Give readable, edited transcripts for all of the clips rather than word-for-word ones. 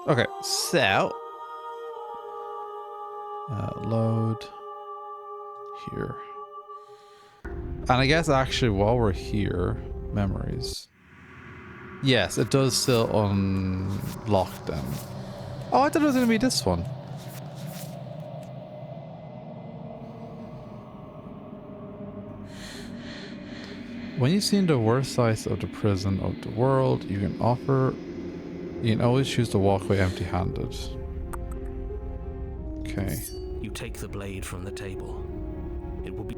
Okay, so load here. And I guess actually while we're here, memories. Yes, it does still unlock them. Oh, I thought it was going to be this one. When you've seen the worst sides of the prison of the world, you can always choose to walk away empty-handed. Okay. You take the blade from the table. It will be...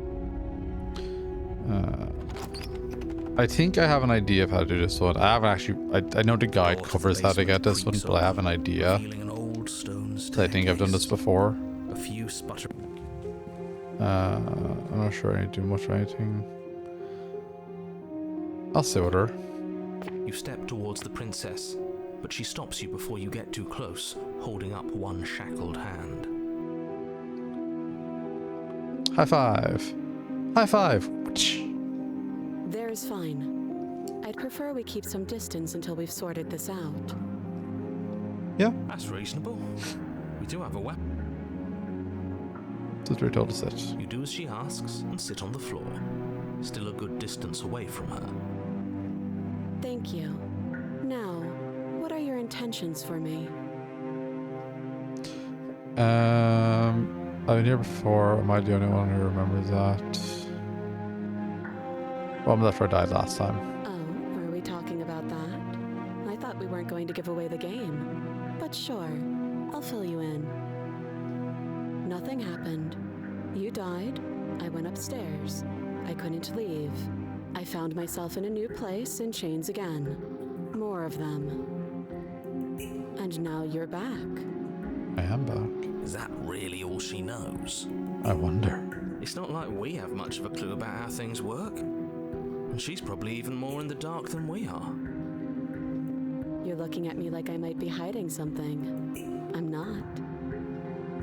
I think I have an idea of how to do this one. I haven't actually... I know the guide covers how to get this one, but I have an idea. I think I've done this before. A few sputter... I'm not sure I need to do much or anything. I'll sit with her. You step towards the princess, but she stops you before you get too close, holding up one shackled hand. High five. High five. There is fine. I'd prefer we keep some distance until we've sorted this out. Yeah. That's reasonable. We do have a weapon. That's what we told us that. You do as she asks and sit on the floor, still a good distance away from her. Thank you. Now, what are your intentions for me? I've been here before. Am I the only one who remembers that? Well, that's where I died last time. Oh, were we talking about that? I thought we weren't going to give away the game. But sure, I'll fill you in. Nothing happened. You died. I went upstairs. I couldn't leave. I found myself in a new place in chains again. More of them. And now you're back. I am back. Is that really all she knows? I wonder. It's not like we have much of a clue about how things work. And she's probably even more in the dark than we are. You're looking at me like I might be hiding something. I'm not.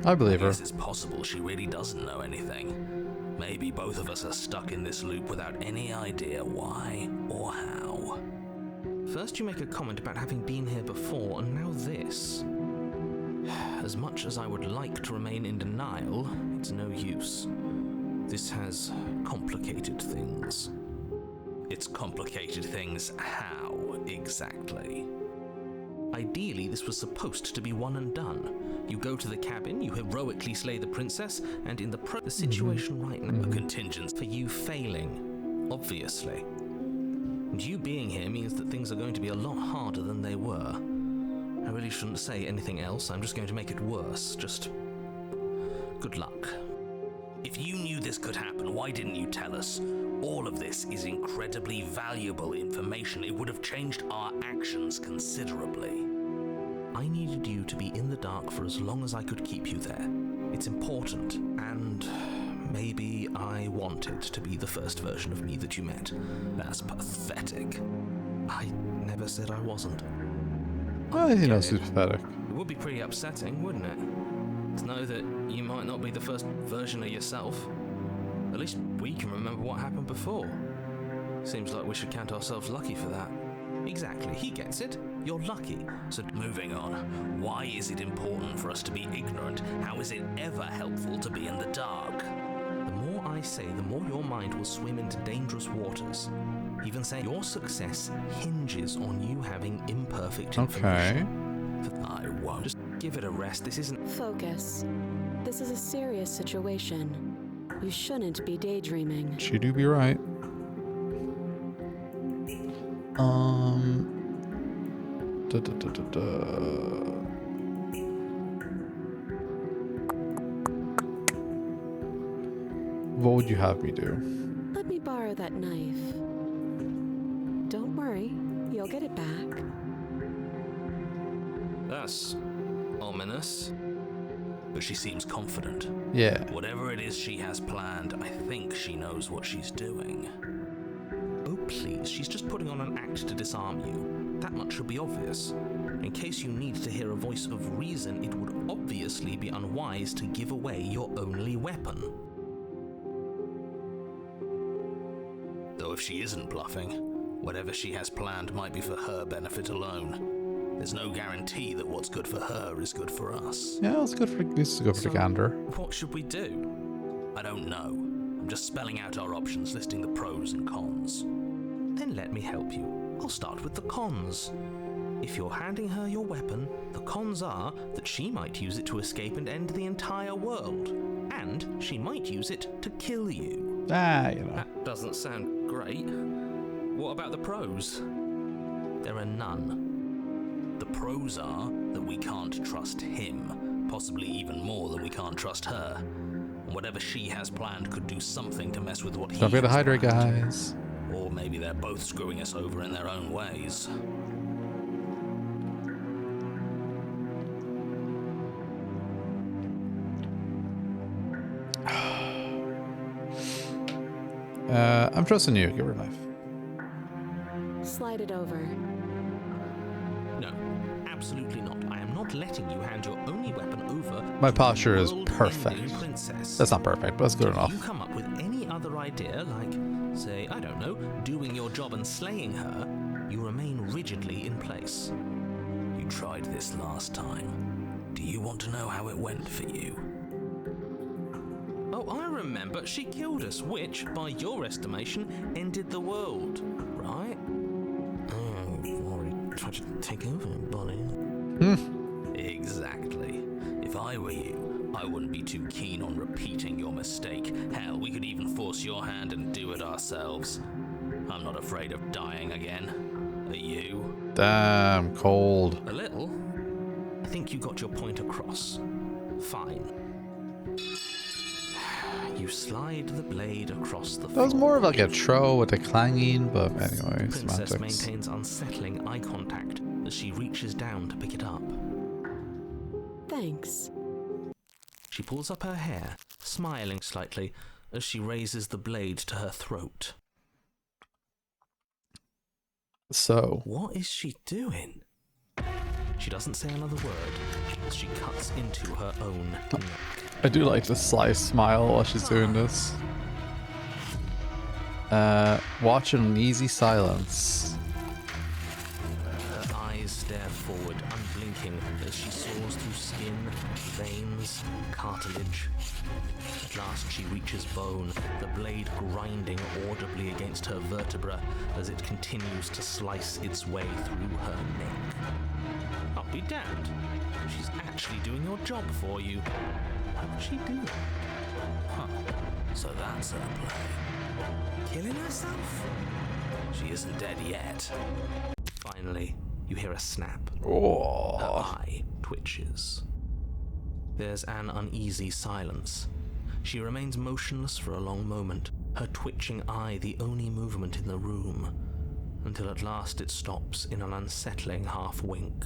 I believe her. I guess it's possible she really doesn't know anything. Maybe both of us are stuck in this loop without any idea why or how. First you make a comment about having been here before, and now this. As much as I would like to remain in denial, it's no use. This has complicated things. It's complicated things how, exactly? Ideally, this was supposed to be one and done. You go to the cabin, you heroically slay the princess, and in the situation right now, a contingent for you failing, obviously. And you being here means that things are going to be a lot harder than they were. I really shouldn't say anything else, I'm just going to make it worse. Just good luck. If you knew this could happen, why didn't you tell us? All of this is incredibly valuable information. It would have changed our actions considerably. I needed you to be in the dark for as long as I could keep you there. It's important, and maybe I wanted to be the first version of me that you met. That's pathetic. I never said I wasn't. Well, he knows he's pathetic. It would be pretty upsetting, wouldn't it? To know that you might not be the first version of yourself. At least we can remember what happened before. Seems like we should count ourselves lucky for that. Exactly, he gets it. You're lucky. So moving on, why is it important for us to be ignorant? How is it ever helpful to be in the dark? The more I say, the more your mind will swim into dangerous waters. Even saying your success hinges on you having imperfect information. Okay. I won't. Just give it a rest. This isn't... Focus. This is a serious situation. You shouldn't be daydreaming. She do be right. What would you have me do? Let me borrow that knife. Don't worry, you'll get it back. That's ominous. But she seems confident. Yeah. Whatever it is she has planned, I think she knows what she's doing. Oh please, she's just putting on an act to disarm you. That much should be obvious. In case you need to hear a voice of reason, it would obviously be unwise to give away your only weapon. Though if she isn't bluffing, whatever she has planned might be for her benefit alone. There's no guarantee that what's good for her is good for us. Yeah, it's good for this is good for the gander. What should we do? I don't know. I'm just spelling out our options, listing the pros and cons. Then let me help you. I'll start with the cons. If you're handing her your weapon, the cons are that she might use it to escape and end the entire world. And she might use it to kill you. That doesn't sound great. What about the pros? There are none. The pros are that we can't trust him, possibly even more than we can't trust her. And whatever she has planned could do something to mess with what he has Don't be the hydrate, planned. guys. Or maybe they're both screwing us over in their own ways. I'm trusting you. Give her a knife. Slide it over. No, absolutely not. I am not letting you hand your only weapon over. My to posture the is world-ending perfect. Princess. That's not perfect, but that's good enough. If you come up with any other idea, like, say, I don't know, doing your job and slaying her, you remain rigidly in place. You tried this last time. Do you want to know how it went for you? Oh, I remember. She killed us, which, by your estimation, ended the world, right? Oh, you've already tried to take over, buddy. Exactly. If I were you, I wouldn't be too keen on repeating your mistake. Hell, we could even force your hand and do it ourselves. I'm not afraid of dying again. Are you? Damn, cold. A little. I think you got your point across. Fine. You slide the blade across the floor. That was more of like a throw with a clanging, but anyway, The princess semantics. maintains unsettling eye contact as she reaches down to pick it up. Thanks. She pulls up her hair, smiling slightly as she raises the blade to her throat. So, What is she doing? She doesn't say another word as she cuts into her own neck. I do like the sly smile while she's doing this. Watch in easy silence. Her eyes stare forward, unblinking, as she saws through skin, veins, cartilage. At last she reaches bone, the blade grinding audibly against her vertebra as it continues to slice its way through her neck. I'll be damned. She's actually doing your job for you. How would she do it? Huh. So that's her play. Killing herself? She isn't dead yet. Finally, you hear a snap. Her Oh, eye twitches. There's an uneasy silence. She remains motionless for a long moment, her twitching eye the only movement in the room, until at last it stops in an unsettling half-wink.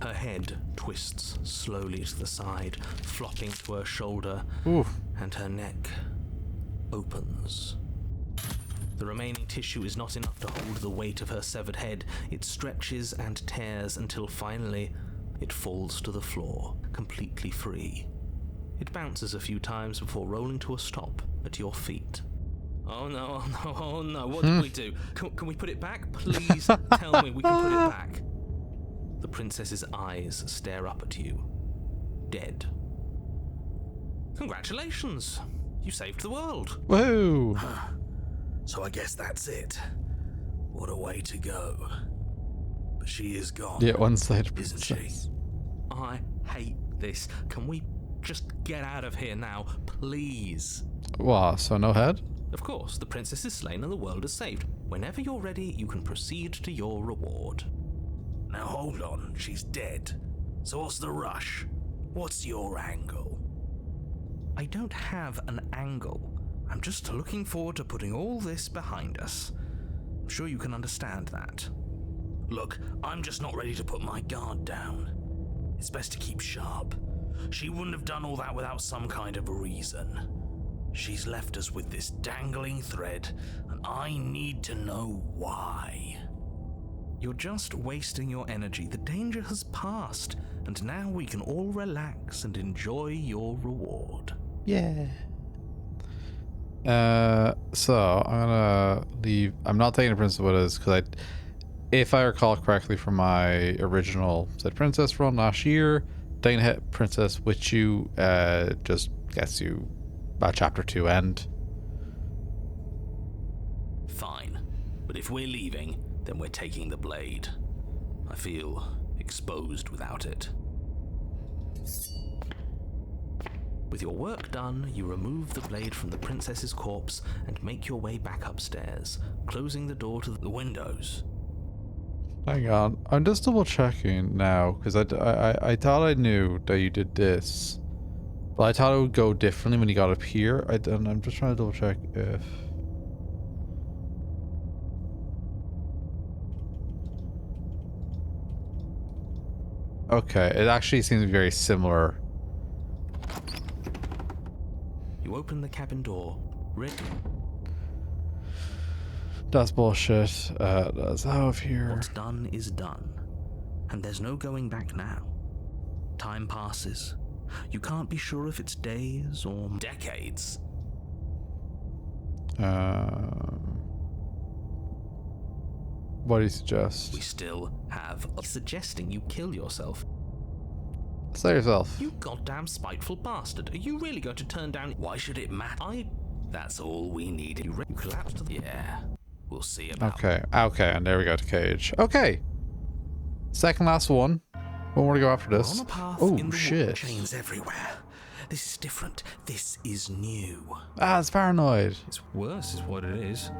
Her head twists slowly to the side, flopping to her shoulder, oof. and her neck opens. The remaining tissue is not enough to hold the weight of her severed head. It stretches and tears until finally it falls to the floor, completely free. It bounces a few times before rolling to a stop at your feet. Oh no, oh no, oh no, what did we do? Can we put it back? Please tell me we can put it back. The princess's eyes stare up at you. Dead. Congratulations! You saved the world. Woohoo! So I guess that's it. What a way to go. But she is gone. Yeah, one-sided Isn't she? princess. I hate this. Can we just get out of here now, please? Wow, so no head? Of course, the princess is slain and the world is saved. Whenever you're ready, you can proceed to your reward. Now hold on, she's dead. So what's the rush? What's your angle? I don't have an angle. I'm just looking forward to putting all this behind us. I'm sure you can understand that. Look, I'm just not ready to put my guard down. It's best to keep sharp. She wouldn't have done all that without some kind of a reason. She's left us with this dangling thread, and I need to know why. You're just wasting your energy. The danger has passed, and now we can all relax and enjoy your reward. Yeah. So I'm gonna leave. I'm not taking the princess with us because if I recall correctly from my original Said Princess run last year, Dying Hit Princess with you just gets you a chapter 2 end. Fine. But if we're leaving, then we're taking the blade. I feel exposed without it. With your work done, you remove the blade from the princess's corpse and make your way back upstairs, closing the door to the windows. Hang on, I'm just double checking now because I thought I knew that you did this, but I thought it would go differently when you got up here. I'm just trying to double check if. Okay, it actually seems very similar. You open the cabin door. Rick? That's bullshit. That's out of here. What's done is done. And there's no going back now. Time passes. You can't be sure if it's days or decades. What do you suggest? We still have suggesting you kill yourself. Say yourself. You goddamn spiteful bastard. Are you really going to turn down? Why should it matter? That's all we need. You collapsed to the... Yeah. We'll see about Okay, and there we go to Cage. Okay. Second last one. One more to go after this. On a path Oh, in the shit. chains everywhere. This is different. This is new. Ah, it's paranoid. It's worse is what it is.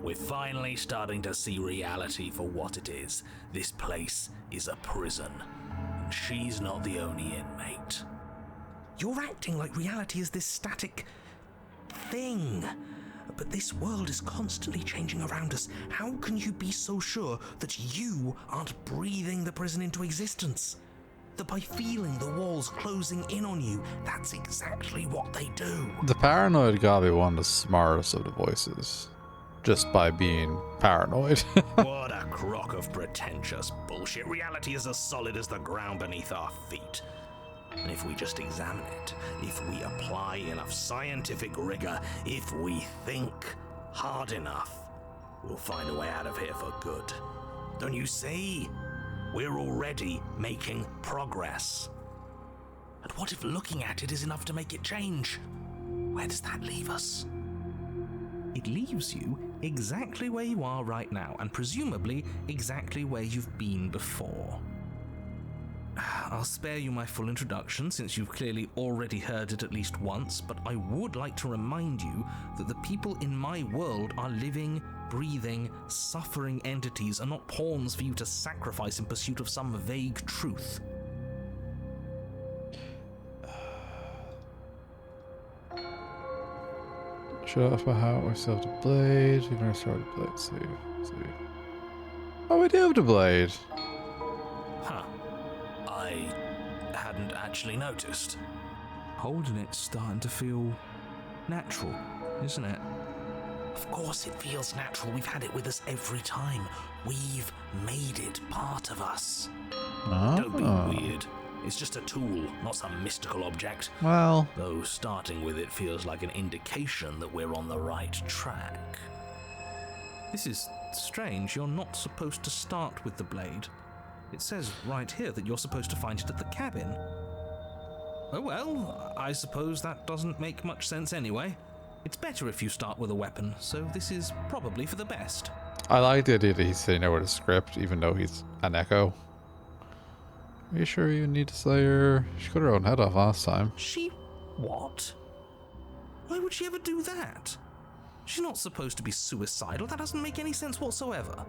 We're finally starting to see reality for what it is. This place is a prison. And she's not the only inmate. You're acting like reality is this static thing. But this world is constantly changing around us. How can you be so sure that you aren't breathing the prison into existence? That by feeling the walls closing in on you, that's exactly what they do. The paranoid gotta be one of the smartest of the voices. Just by being paranoid. What a crock of pretentious bullshit. Reality is as solid as the ground beneath our feet. And if we just examine it, if we apply enough scientific rigor, if we think hard enough, we'll find a way out of here for good. Don't you see? We're already making progress. And what if looking at it is enough to make it change? Where does that leave us? It leaves you exactly where you are right now, and presumably exactly where you've been before. I'll spare you my full introduction, since you've clearly already heard it at least once, but I would like to remind you that the people in my world are living, breathing, suffering entities, and not pawns for you to sacrifice in pursuit of some vague truth. Shut off my how we still have the blade. We've never started the blade. See. Oh, we do have the blade. Huh. I hadn't actually noticed. Holding it's starting to feel natural, isn't it? Of course it feels natural. We've had it with us every time. We've made it part of us. Don't be weird. It's just a tool, not some mystical object. Well, Though starting with it feels like an indication that we're on the right track. This is strange. You're not supposed to start with the blade. It says right here that you're supposed to find it at the cabin. Oh well, I suppose that doesn't make much sense anyway. It's better if you start with a weapon, so this is probably for the best. I like the idea that he's sitting there with a script, even though he's an echo. Are you sure you need to slay her? She cut her own head off last time. She... what? Why would she ever do that? She's not supposed to be suicidal. That doesn't make any sense whatsoever.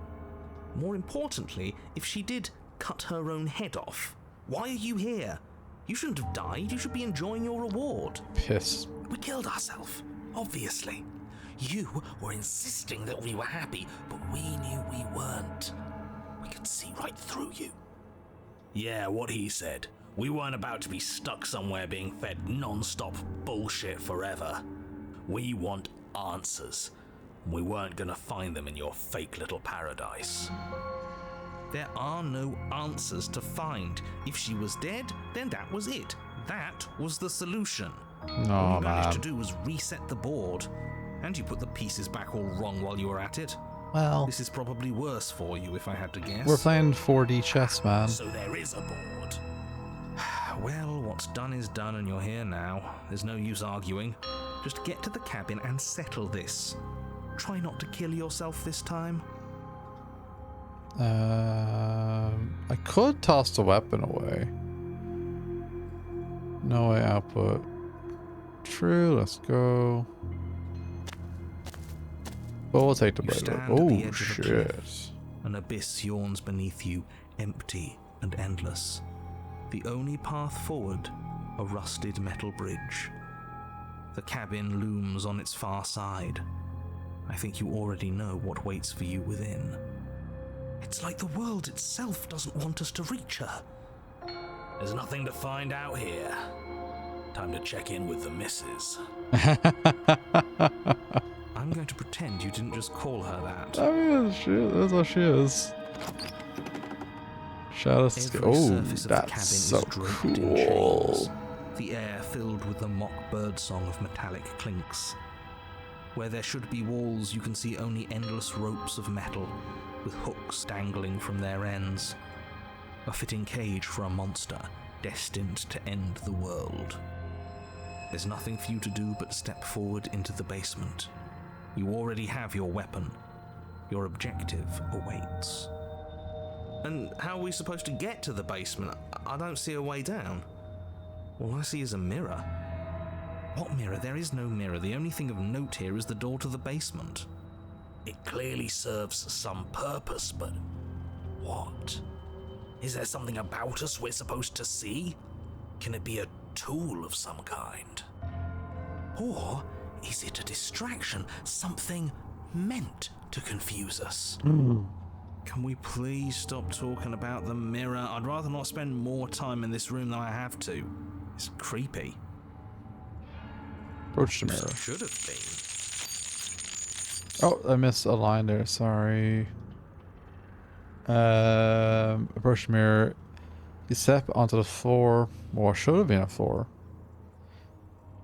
More importantly, if she did cut her own head off, why are you here? You shouldn't have died. You should be enjoying your reward. Piss. We killed ourselves, obviously. You were insisting that we were happy, but we knew we weren't. We could see right through you. Yeah, what he said. We weren't about to be stuck somewhere being fed non-stop bullshit forever. We want answers. We weren't gonna find them in your fake little paradise. There are no answers to find. If she was dead, then that was it. That was the solution. No, All you managed man. to do was reset the board. And you put the pieces back all wrong while you were at it. Well, This is probably worse for you if I had to guess. we're playing 4D chess, man. So there is a board. Well, what's done is done and you're here now. There's no use arguing. Just get to the cabin and settle this. Try not to kill yourself this time. I could toss the weapon away. No way output. True, let's go. But we'll take the You blade. stand at the Oh, edge of a shit. cliff. An abyss yawns beneath you, empty and endless. The only path forward, a rusted metal bridge. The cabin looms on its far side. I think you already know what waits for you within. It's like the world itself doesn't want us to reach her. There's nothing to find out here. Time to check in with the missus. I'm going to pretend you didn't just call her that. I mean, that's what she is. Shadow Every Oh, surface of the cabin that's is so draped in cool. chains. The air filled with the mock birdsong of metallic clinks. Where there should be walls, you can see only endless ropes of metal, with hooks dangling from their ends. A fitting cage for a monster destined to end the world. There's nothing for you to do but step forward into the basement. You already have your weapon. Your objective awaits. And how are we supposed to get to the basement? I don't see a way down. All I see is a mirror. What mirror? There is no mirror. The only thing of note here is the door to the basement. It clearly serves some purpose, but what? Is there something about us we're supposed to see? Can it be a tool of some kind? Or is it a distraction? Something meant to confuse us? Can we please stop talking about the mirror? I'd rather not spend more time in this room than I have to. It's creepy. Approach the mirror. Should have been. Oh, I missed a line there. Sorry. Approach the mirror. You step onto the floor. Or should have been a floor.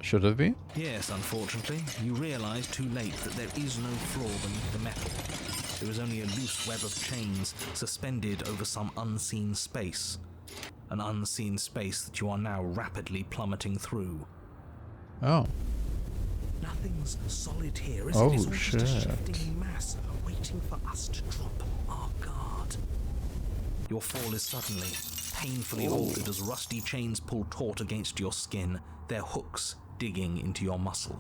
Should have been? Yes, unfortunately. You realise too late that there is no floor beneath the metal. There is only a loose web of chains suspended over some unseen space. An unseen space that you are now rapidly plummeting through. Oh. Nothing's solid here, is Oh, it? It's all just a shit. shifting mass waiting for us to drop our guard. Your fall is suddenly, painfully halted as rusty chains pull taut against your skin, their hooks digging into your muscle.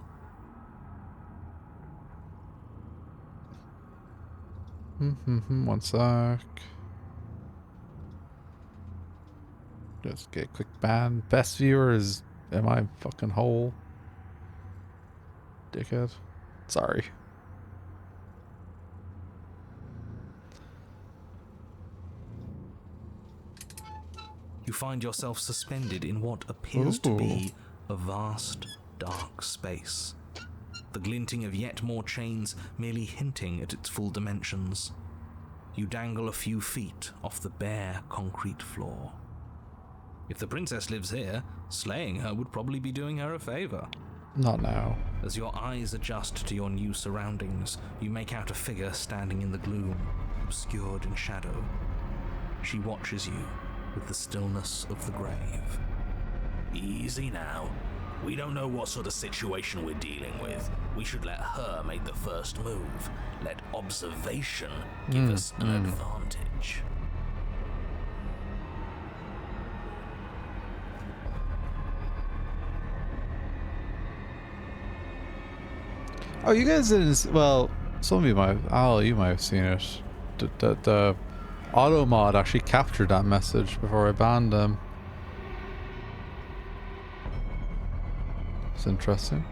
One sec. Just get a quick ban. Best viewer is am I fucking whole? Dickhead. Sorry. You find yourself suspended in what appears to be a vast, dark space. The glinting of yet more chains merely hinting at its full dimensions. You dangle a few feet off the bare concrete floor. If the princess lives here, slaying her would probably be doing her a favor. Not now. As your eyes adjust to your new surroundings, you make out a figure standing in the gloom, obscured in shadow. She watches you with the stillness of the grave. Easy now. We don't know what sort of situation we're dealing with. We should let her make the first move. Let observation give us an advantage. Oh, you guys didn't. Well, some of you might. Al, you might have seen it. The auto mod actually captured that message before I banned them. It's interesting.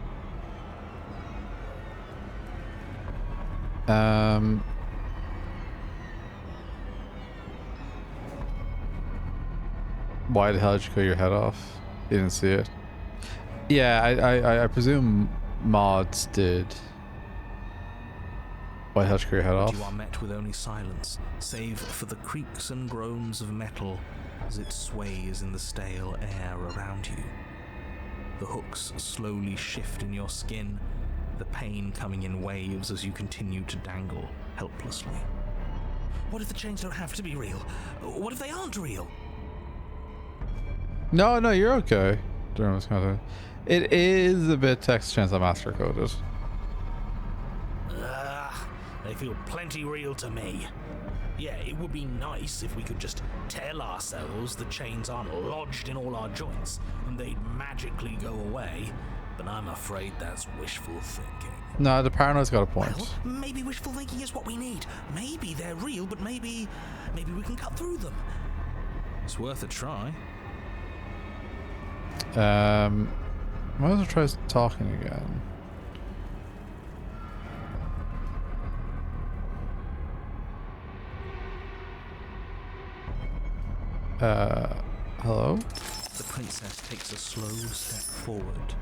Why the hell did you cut your head off? You didn't see it. Yeah, I presume mods did. Why the hell did you cut your head off? You are met with only silence, save for the creaks and groans of metal as it sways in the stale air around you. The hooks slowly shift in your skin, the pain coming in waves as you continue to dangle, helplessly. What if the chains don't have to be real? What if they aren't real? No, no, you're okay. It is a bit Texas Chainsaw Massacre coded. They feel plenty real to me. Yeah, it would be nice if we could just tell ourselves the chains aren't lodged in all our joints and they'd magically go away, but I'm afraid that's wishful thinking. No, the paranoid's got a point. Well, maybe wishful thinking is what we need. Maybe they're real, but maybe we can cut through them. It's worth a try. Might as well try talking again. Hello? The princess takes a slow step forward.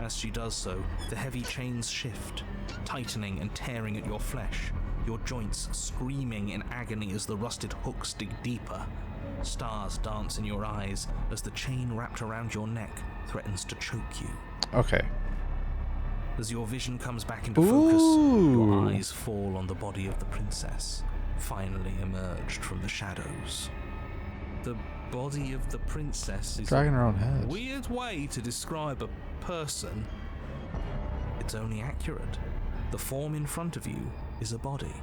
As she does so, the heavy chains shift, tightening and tearing at your flesh, your joints screaming in agony as the rusted hooks dig deeper. Stars dance in your eyes as the chain wrapped around your neck threatens to choke you. Okay. As your vision comes back into focus, your eyes fall on the body of the princess, finally emerged from the shadows. The body of the princess is dragging her own head. Weird way to describe a person. It's only accurate. The form in front of you is a body,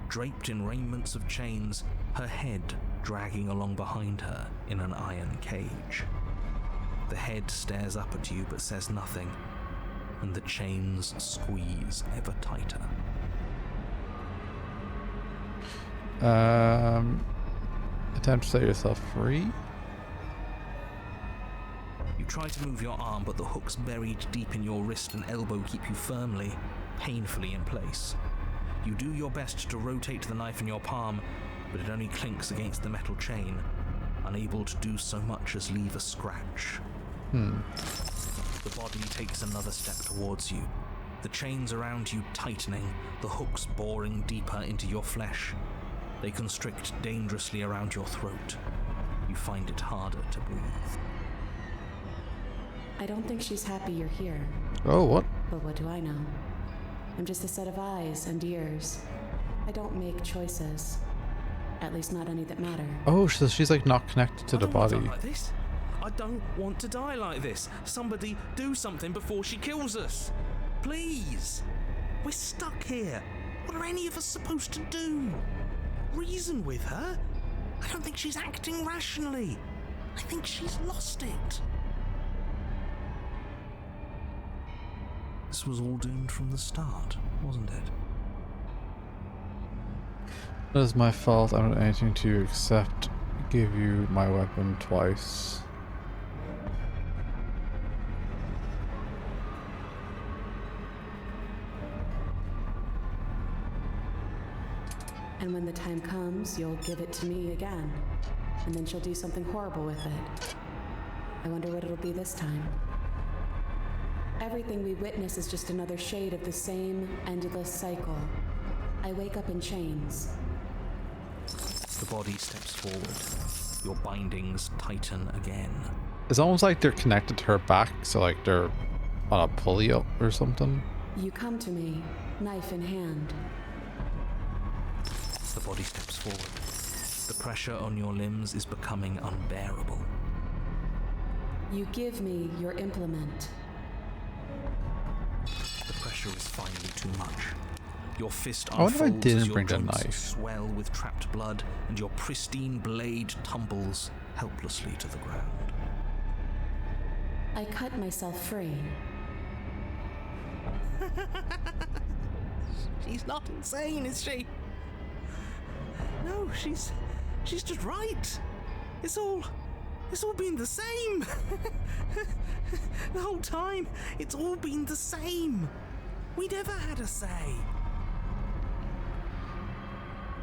draped in raiments of chains, her head dragging along behind her in an iron cage. The head stares up at you but says nothing, and the chains squeeze ever tighter. Attempt to set yourself free. You try to move your arm, but the hooks buried deep in your wrist and elbow keep you firmly, painfully in place. You do your best to rotate the knife in your palm, but it only clinks against the metal chain, unable to do so much as leave a scratch. The body takes another step towards you, the chains around you tightening, the hooks boring deeper into your flesh. They constrict dangerously around your throat. You find it harder to breathe. I don't think she's happy you're here. Oh, what? But what do I know? I'm just a set of eyes and ears. I don't make choices. At least not any that matter. Oh, so she's like not connected to the body. I don't want to die like this. Somebody do something before she kills us. Please. We're stuck here. What are any of us supposed to do? Reason with her? I don't think she's acting rationally. I think she's lost it. This was all doomed from the start, wasn't it? That is my fault. I don't do anything to you except give you my weapon twice. And when the time comes, you'll give it to me again. And then she'll do something horrible with it. I wonder what it'll be this time. Everything we witness is just another shade of the same endless cycle. I wake up in chains. The body steps forward. Your bindings tighten again. It's almost like they're connected to her back, so like they're on a pulley up or something. You come to me, knife in hand. The body steps forward. The pressure on your limbs is becoming unbearable. You give me your implement. The pressure is finally too much. Your fist I wonder if I unfolds didn't as your bring the joints knife. swell with trapped blood, and your pristine blade tumbles helplessly to the ground. I cut myself free. She's not insane, is she? No, she's just right. It's all been the same. The whole time, it's all been the same. We never had a say.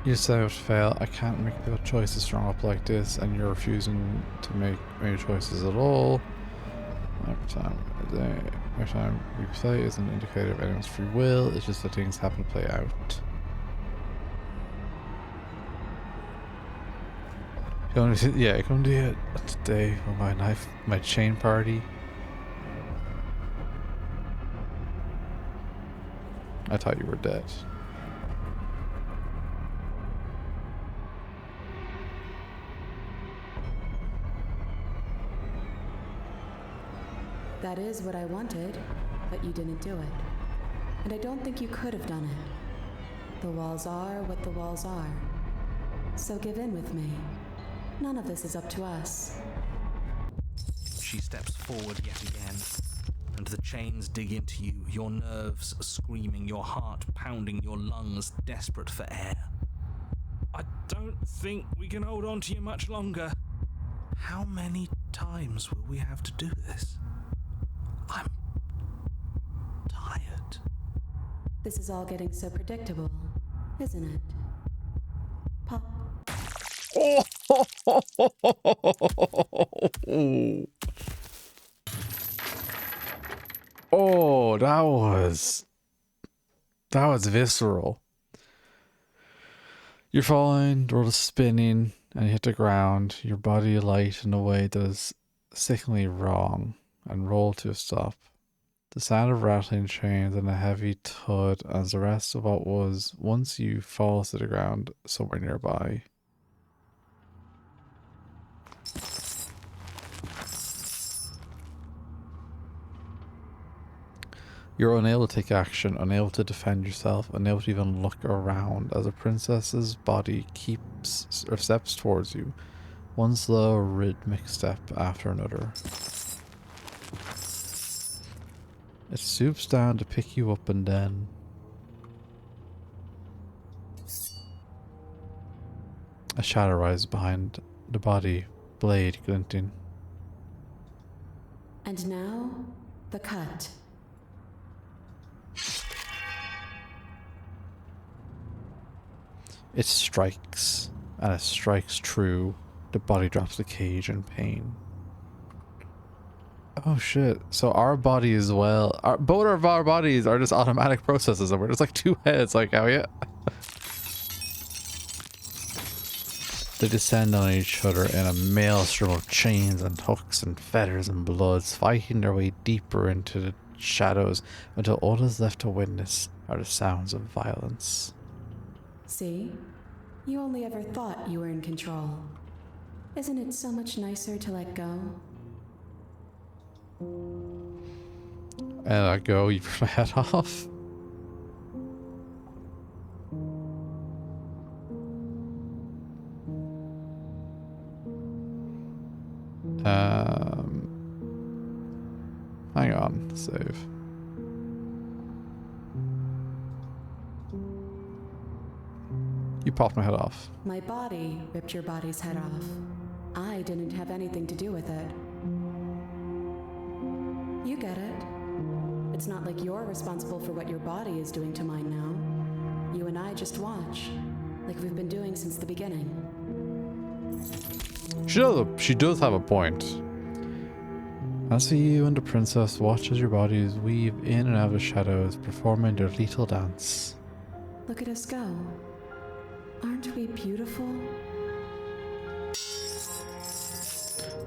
You set out to fail. I can't make good choices strung up like this, and you're refusing to make any choices at all. Every time we play is an indicator of anyone's free will. It's just that things happen to play out. Yeah, come to it today with my chain party. I thought you were dead. That is what I wanted, but you didn't do it. And I don't think you could have done it. The walls are what the walls are. So give in with me. None of this is up to us. She steps forward yet again, and the chains dig into you, your nerves screaming, your heart pounding, your lungs desperate for air. I don't think we can hold on to you much longer. How many times will we have to do this? I'm tired. This is all getting so predictable, isn't it? Pop. Oh, oh, that was visceral. You're falling, the world is spinning, and you hit the ground. Your body light in a way that is sickeningly wrong, and roll to a stop. The sound of rattling chains and a heavy thud as the rest of what was once you falls to the ground somewhere nearby. You're unable to take action, unable to defend yourself, unable to even look around as a princess's body steps towards you, one slow rhythmic step after another. It swoops down to pick you up and then a shadow rises behind the body, blade glinting. And now, the cut. It strikes, and it strikes true. The body drops the cage in pain. Oh shit. So our body as well, both of our bodies are just automatic processes, and we're just like two heads, like, oh yeah. They descend on each other in a maelstrom of chains and hooks and feathers and bloods, fighting their way deeper into the shadows until all that's left to witness are the sounds of violence. See? You only ever thought you were in control. Isn't it so much nicer to let go? And I go, you rip my head off. Hang on, save. You popped my head off. My body ripped your body's head off. I didn't have anything to do with it. You get it. It's not like you're responsible for what your body is doing to mine now. You and I just watch, like we've been doing since the beginning. She does have a point. As for you and the princess, watch as your bodies weave in and out of the shadows, performing their lethal dance. Look at us go. Aren't we beautiful?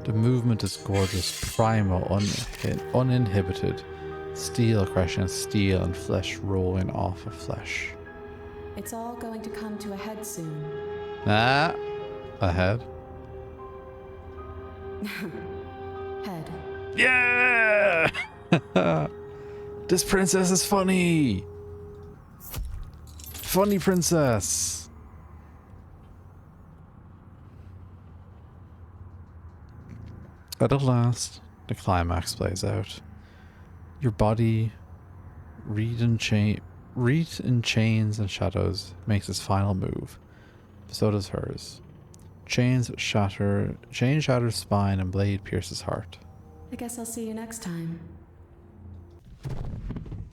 The movement is gorgeous, primal, uninhibited. Steel crushing steel and flesh rolling off of flesh. It's all going to come to a head soon. Ah, a head. Head. Yeah! This princess is funny! Funny princess! At last, the climax plays out. Your body, wreathed in chains and shadows, makes its final move. So does hers. Chain shatters spine and blade pierces heart. I guess I'll see you next time.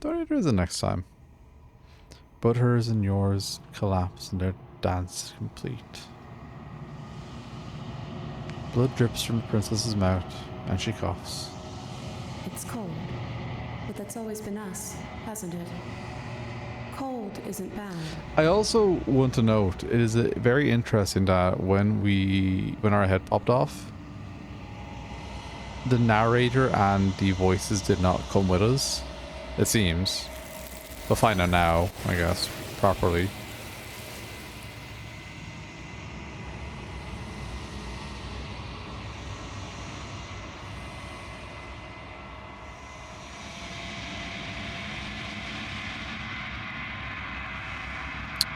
Don't think there is a next time. But hers and yours collapse and their dance is complete. Blood drips from the princess's mouth and she coughs. It's cold, but that's always been us, hasn't it? Cold isn't bad. I also want to note, it is very interesting that when our head popped off, the narrator and the voices did not come with us, it seems. We'll find out now, I guess, properly.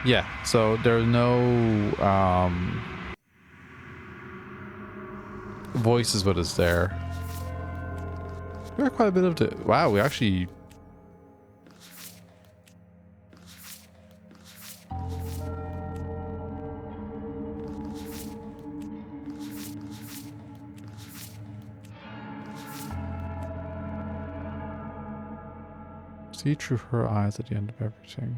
Yeah, so there's no voices with us there. We got quite a bit of the... Wow, we actually... See through her eyes at the end of everything.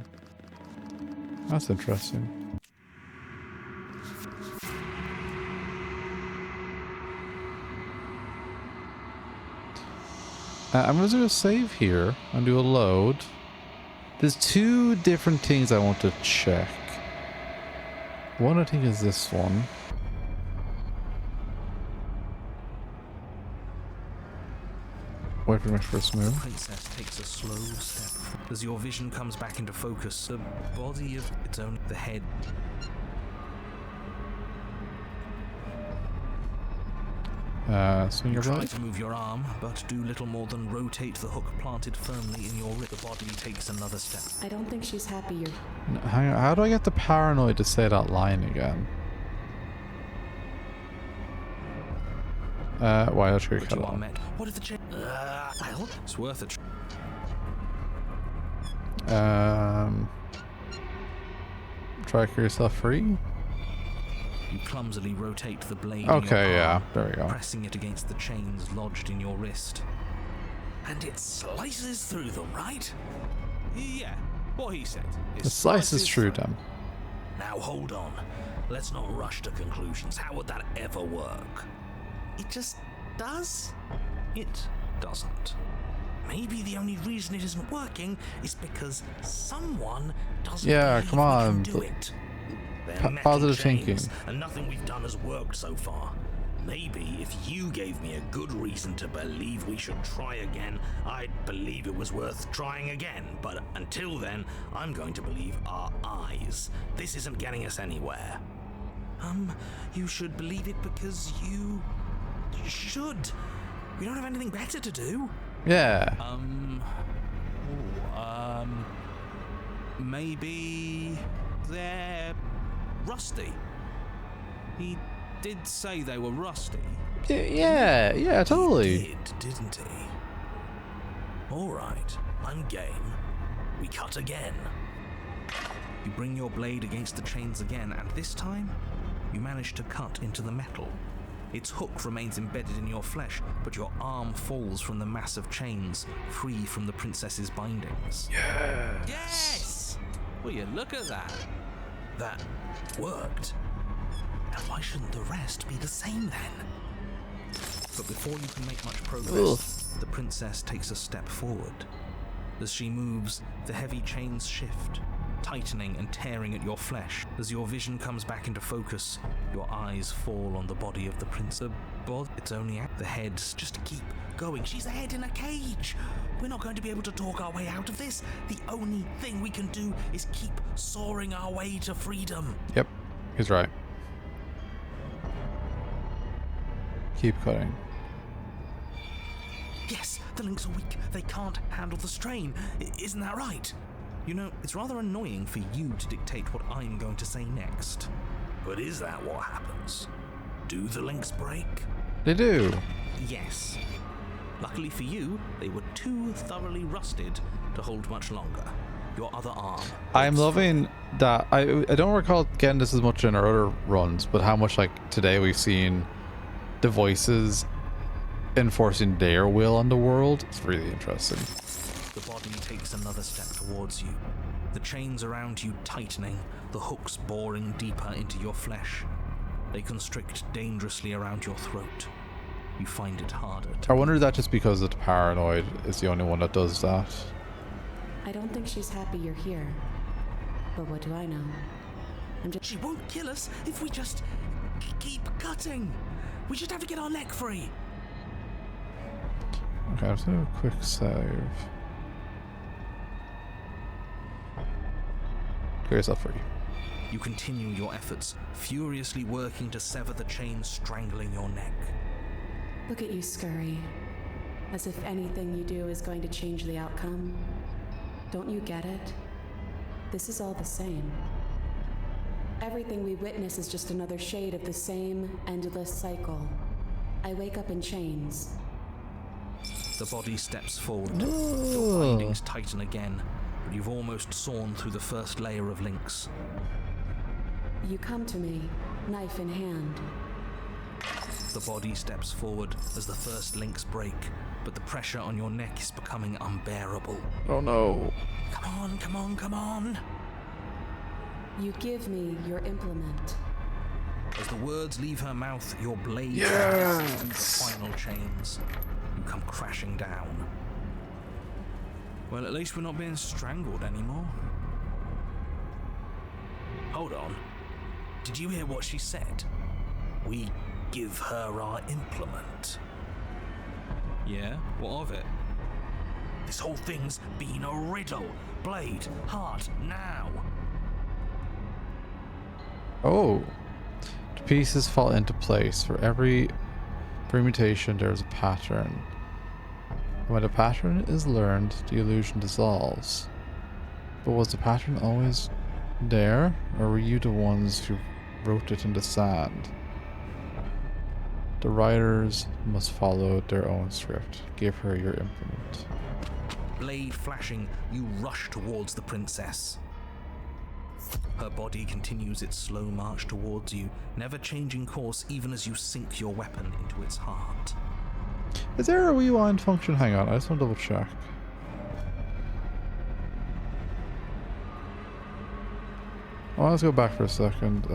That's interesting. I'm going to do a save here and do a load. There's two different things I want to check. One I think is this one. Wait for my first move. The princess takes a slow step as your vision comes back into focus. The body of its own, the head. Swing your Try blade. to move your arm, but do little more than rotate the hook planted firmly in your wrist. The body takes another step. I don't think she's happy you're... Hang on, how do I get the paranoid to say that line again? Why don't you But cut you it are off? met. What if the chain? Well, it's worth a try. Try to clear yourself free? You clumsily rotate the blade in Okay, your yeah, arm, there we go. pressing it against the chains lodged in your wrist. And it slices through them, right? Yeah, what he said. The slice is true, then. Now hold on. Let's not rush to conclusions. How would that ever work? It just does? It doesn't. Maybe the only reason it isn't working is because someone doesn't Yeah, believe come we on. can do it. They're metal Positive chains, thinking. and nothing we've done has worked so far. Maybe if you gave me a good reason to believe we should try again, I'd believe it was worth trying again. But until then, I'm going to believe our eyes. This isn't getting us anywhere. You should believe it because you should. We don't have anything better to do. Yeah. Maybe they're rusty. He did say they were rusty. Yeah, totally. He didn't he? All right, I'm game. We cut again. You bring your blade against the chains again, and this time, you manage to cut into the metal. Its hook remains embedded in your flesh, but your arm falls from the mass of chains, free from the princess's bindings. Yes! Will you look at that? That worked. And why shouldn't the rest be the same then? But before you can make much progress, the princess takes a step forward. As she moves, the heavy chains shift, tightening and tearing at your flesh. As your vision comes back into focus, your eyes fall on the body of the prince. The body, it's only the heads. Just keep going. She's a head in a cage. We're not going to be able to talk our way out of this. The only thing we can do is keep soaring our way to freedom. Yep, he's right. Keep cutting. Yes, the links are weak. They can't handle the strain. Isn't that right? You know, it's rather annoying for you to dictate what I'm going to say next. But is that what happens? Do the links break? They do. Yes. Luckily for you, they were too thoroughly rusted to hold much longer. Your other arm. I'm loving that. I don't recall getting this as much in our other runs, but how much like today we've seen the voices enforcing their will on the world. It's really interesting. The body takes another step towards you. The chains around you tightening, the hooks boring deeper into your flesh. They constrict dangerously around your throat. You find it harder to... I wonder if that's just because the paranoid is the only one that does that. I don't think she's happy you're here. But what do I know? I'm just... She won't kill us if we just keep cutting. We just have to get our neck free. Okay, let's do a quick save. Clear yourself free. You continue your efforts, furiously working to sever the chains strangling your neck. Look at you scurry. As if anything you do is going to change the outcome. Don't you get it? This is all the same. Everything we witness is just another shade of the same endless cycle. I wake up in chains. The body steps forward. Your bindings tighten again, but you've almost sawn through the first layer of links. You come to me, knife in hand. The body steps forward as the first links break, but the pressure on your neck is becoming unbearable. Oh no. Come on, come on, come on! You give me your implement. As the words leave her mouth, your blade Yes! through the final chains. You come crashing down. Well, at least we're not being strangled anymore. Hold on. Did you hear what she said? We give her our implement. Yeah? What of it? This whole thing's been a riddle. Blade, heart, now. Oh. The pieces fall into place. For every permutation, there is a pattern. When a pattern is learned, the illusion dissolves. But was the pattern always there, or were you the ones who wrote it in the sand? The writers must follow their own script. Give her your implement. Blade flashing, you rush towards the princess. Her body continues its slow march towards you, never changing course even as you sink your weapon into its heart. Is there a rewind function? Hang on, I just want to double check. Oh, let's go back for a second.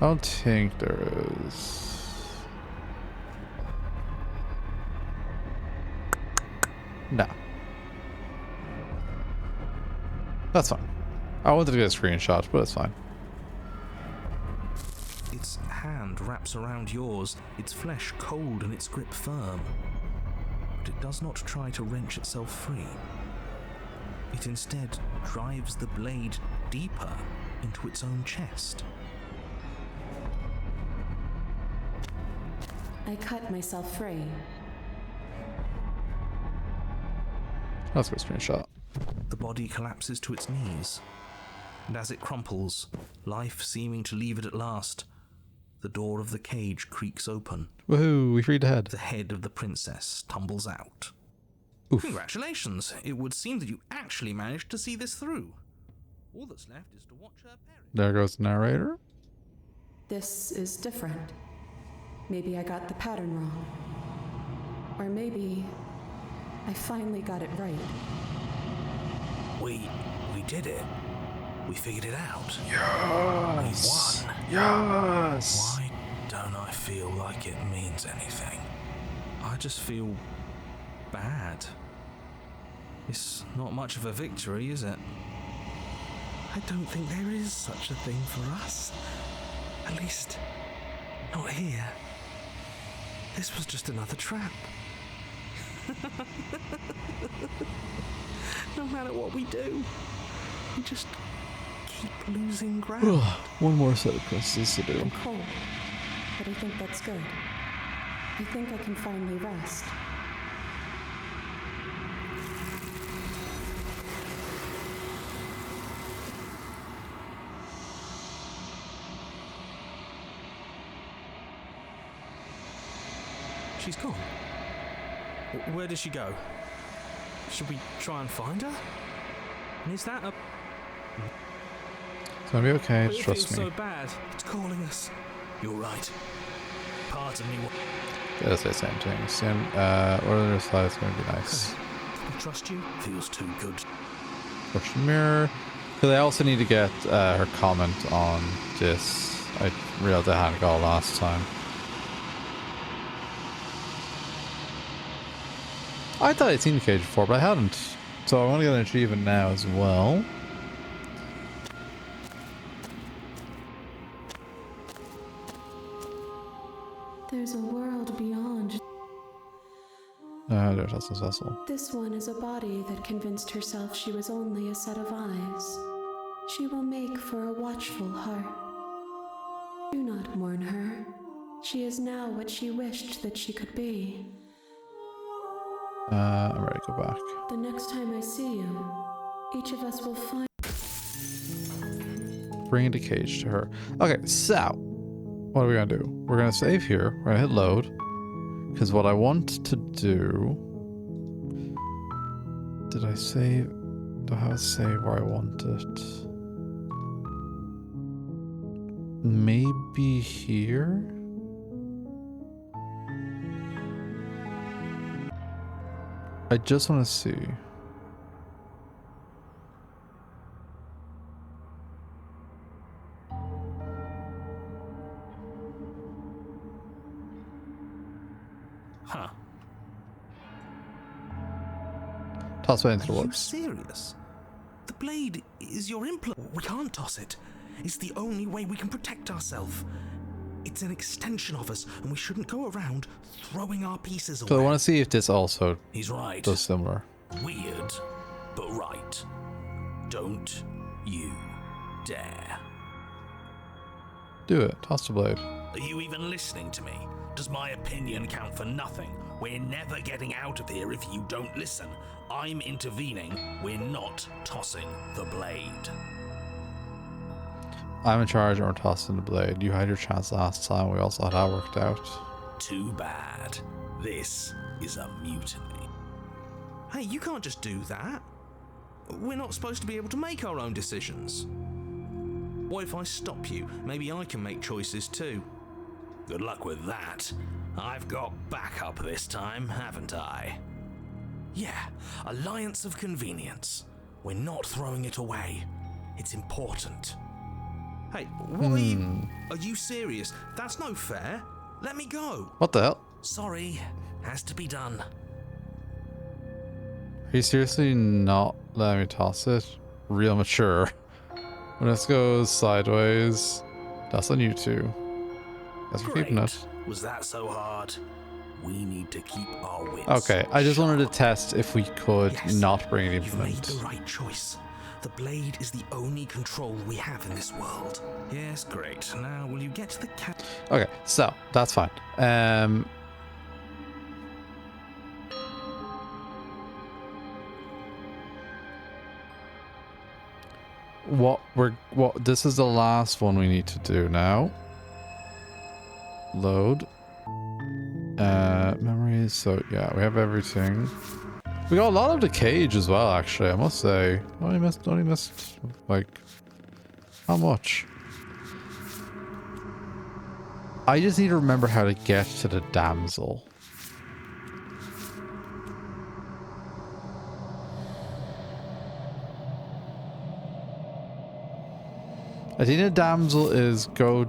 I don't think there is. No. That's fine. I wanted to get a screenshot, but it's fine. Its hand wraps around yours, its flesh cold and its grip firm. But it does not try to wrench itself free. It instead drives the blade deeper into its own chest. I cut myself free. Let's go screenshot. The body collapses to its knees, and as it crumples, life seeming to leave it at last, the door of the cage creaks open. Woohoo, we freed the head. The head of the princess tumbles out. Oof. Congratulations! It would seem that you actually managed to see this through. All that's left is to watch her perish. There goes the narrator. This is different. Maybe I got the pattern wrong. Or maybe I finally got it right. We did it. We figured it out. Yes. We won. Yes. Why don't I feel like it means anything? I just feel bad. It's not much of a victory, is it? I don't think there is such a thing for us. At least, not here. This was just another trap. No matter what we do, we just keep losing ground. One more set of princesses to do. I'm cold, but I think that's good. I think I can finally rest. She's gone. Where did she go? Should we try and find her? And is that a... It's gonna be okay, But it trust feels me. so bad. It's calling us. You're right. Pardon me. Gotta say the same thing. Same, order slide is gonna be nice. I trust you. Feels too good. Push mirror. Because I also need to get her comment on this. I realized I hadn't got last time. I thought I'd seen the cage before, but I hadn't. So I want to get an achievement now as well. There's a world beyond. There's Hustle Cecil. This one is a body that convinced herself she was only a set of eyes. She will make for a watchful heart. Do not mourn her. She is now what she wished that she could be. I'm ready to go back. The next time I see you, each of us will find. Bring the cage to her. Okay, so what are we gonna do? We're gonna save here. We're gonna hit load. Because what I want to do... Did I save? Do I have a save where I want it? Maybe here? I just want to see. Huh. Toss it into the Are you woods. serious? The blade is your implement. We can't toss it. It's the only way we can protect ourselves. It's an extension of us, and we shouldn't go around throwing our pieces away. So I want to see if this also He's right. does similar. Weird, but right. Don't you dare. Do it. Toss the blade. Are you even listening to me? Does my opinion count for nothing? We're never getting out of here if you don't listen. I'm intervening. We're not tossing the blade. I'm in charge and we're tossing the blade. You had your chance last time. We also had that worked out. Too bad. This is a mutiny. Hey, you can't just do that. We're not supposed to be able to make our own decisions. What if I stop you? Maybe I can make choices too. Good luck with that. I've got backup this time, haven't I? Yeah, alliance of convenience. We're not throwing it away. It's important. Hey, what are you serious? That's no fair. Let me go. What the hell? Sorry, has to be done. Are you seriously not letting me toss it? Real mature. When this goes sideways, that's on you two. Guess we're keeping it. Was that so hard? We need to keep our wits. Okay, I just wanted to sharp. test if we could Yes, not bring an You've made the implement. right choice. The blade is the only control we have in this world. Yes, great. Now, will you get to the cat? Okay, so that's fine. This is the last one we need to do now. Load. Memories. So yeah, we have everything. We got a lot of the cage as well, actually, I must say. Only missed like how much? I just need to remember how to get to the damsel. I think the damsel is go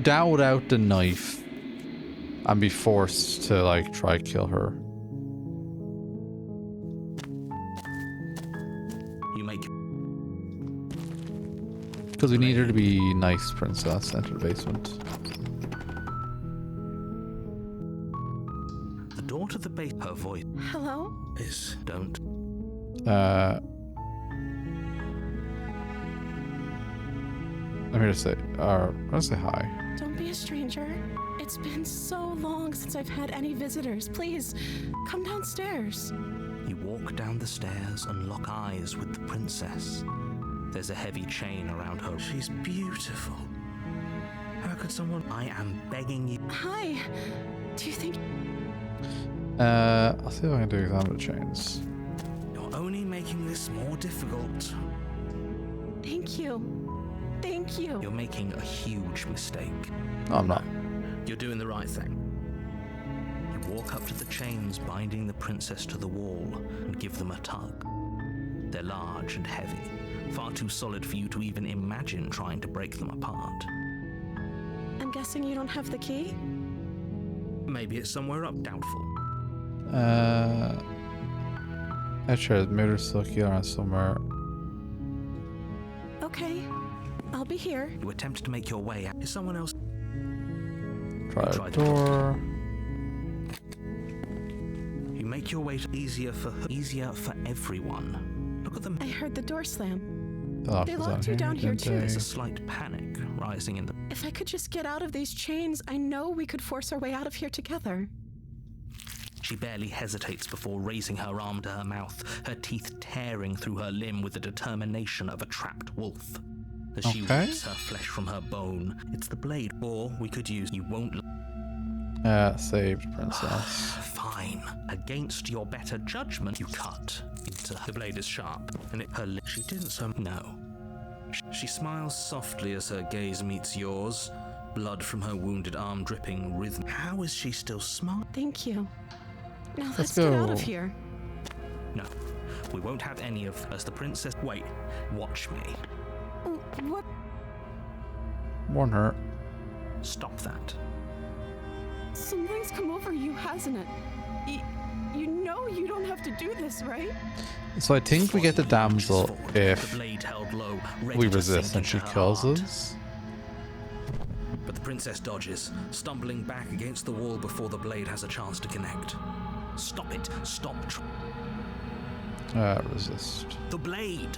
down without the knife and be forced to like try kill her. You make Because we need her to be nice princess. Enter the basement. the door to the base. Her voice Hello? is don't. I'm here to say, I'll say hi. Don't be a stranger. It's been so long since I've had any visitors. Please, come downstairs. You walk down the stairs and lock eyes with the princess. There's a heavy chain around her. She's beautiful. How could someone? I am begging you. Hi. Do you think... I'll see if I can do examine the chains. You're only making this more difficult. Thank you. Thank you. You're making a huge mistake. No, I'm not. You're doing the right thing. You walk up to the chains binding the princess to the wall and give them a tug. They're large and heavy, far too solid for you to even imagine trying to break them apart. I'm guessing you don't have the key? Maybe it's somewhere up. Doubtful. Actually, maybe there's still a key around somewhere. Okay. I'll be here. You attempt to make your way out. Is someone else? Try the door. You make your way to easier for her, easier for everyone. Look at them. I heard the door slam. The lock They was locked you down here didn't too. they? There's a slight panic rising in the. If I could just get out of these chains, I know we could force our way out of here together. She barely hesitates before raising her arm to her mouth, her teeth tearing through her limb with the determination of a trapped wolf. As she rips her flesh from her bone, it's the blade, or we could use you won't. Saved, princess. Fine. Against your better judgment, you cut into the blade is sharp, and she didn't so. No. She smiles softly as her gaze meets yours, blood from her wounded arm dripping rhythm. How is she still smiling? Thank you. Now let's go. get out of here. No, we won't have any of as the princess. Wait, watch me. What? Warn her. Stop that. Something's come over you, hasn't it? You know you don't have to do this, right? So I think we get the damsel if the blade held low, ready we to resist sink and she into her kills heart. us. But the princess dodges, stumbling back against the wall before the blade has a chance to connect. Stop it. Stop. Resist. The blade.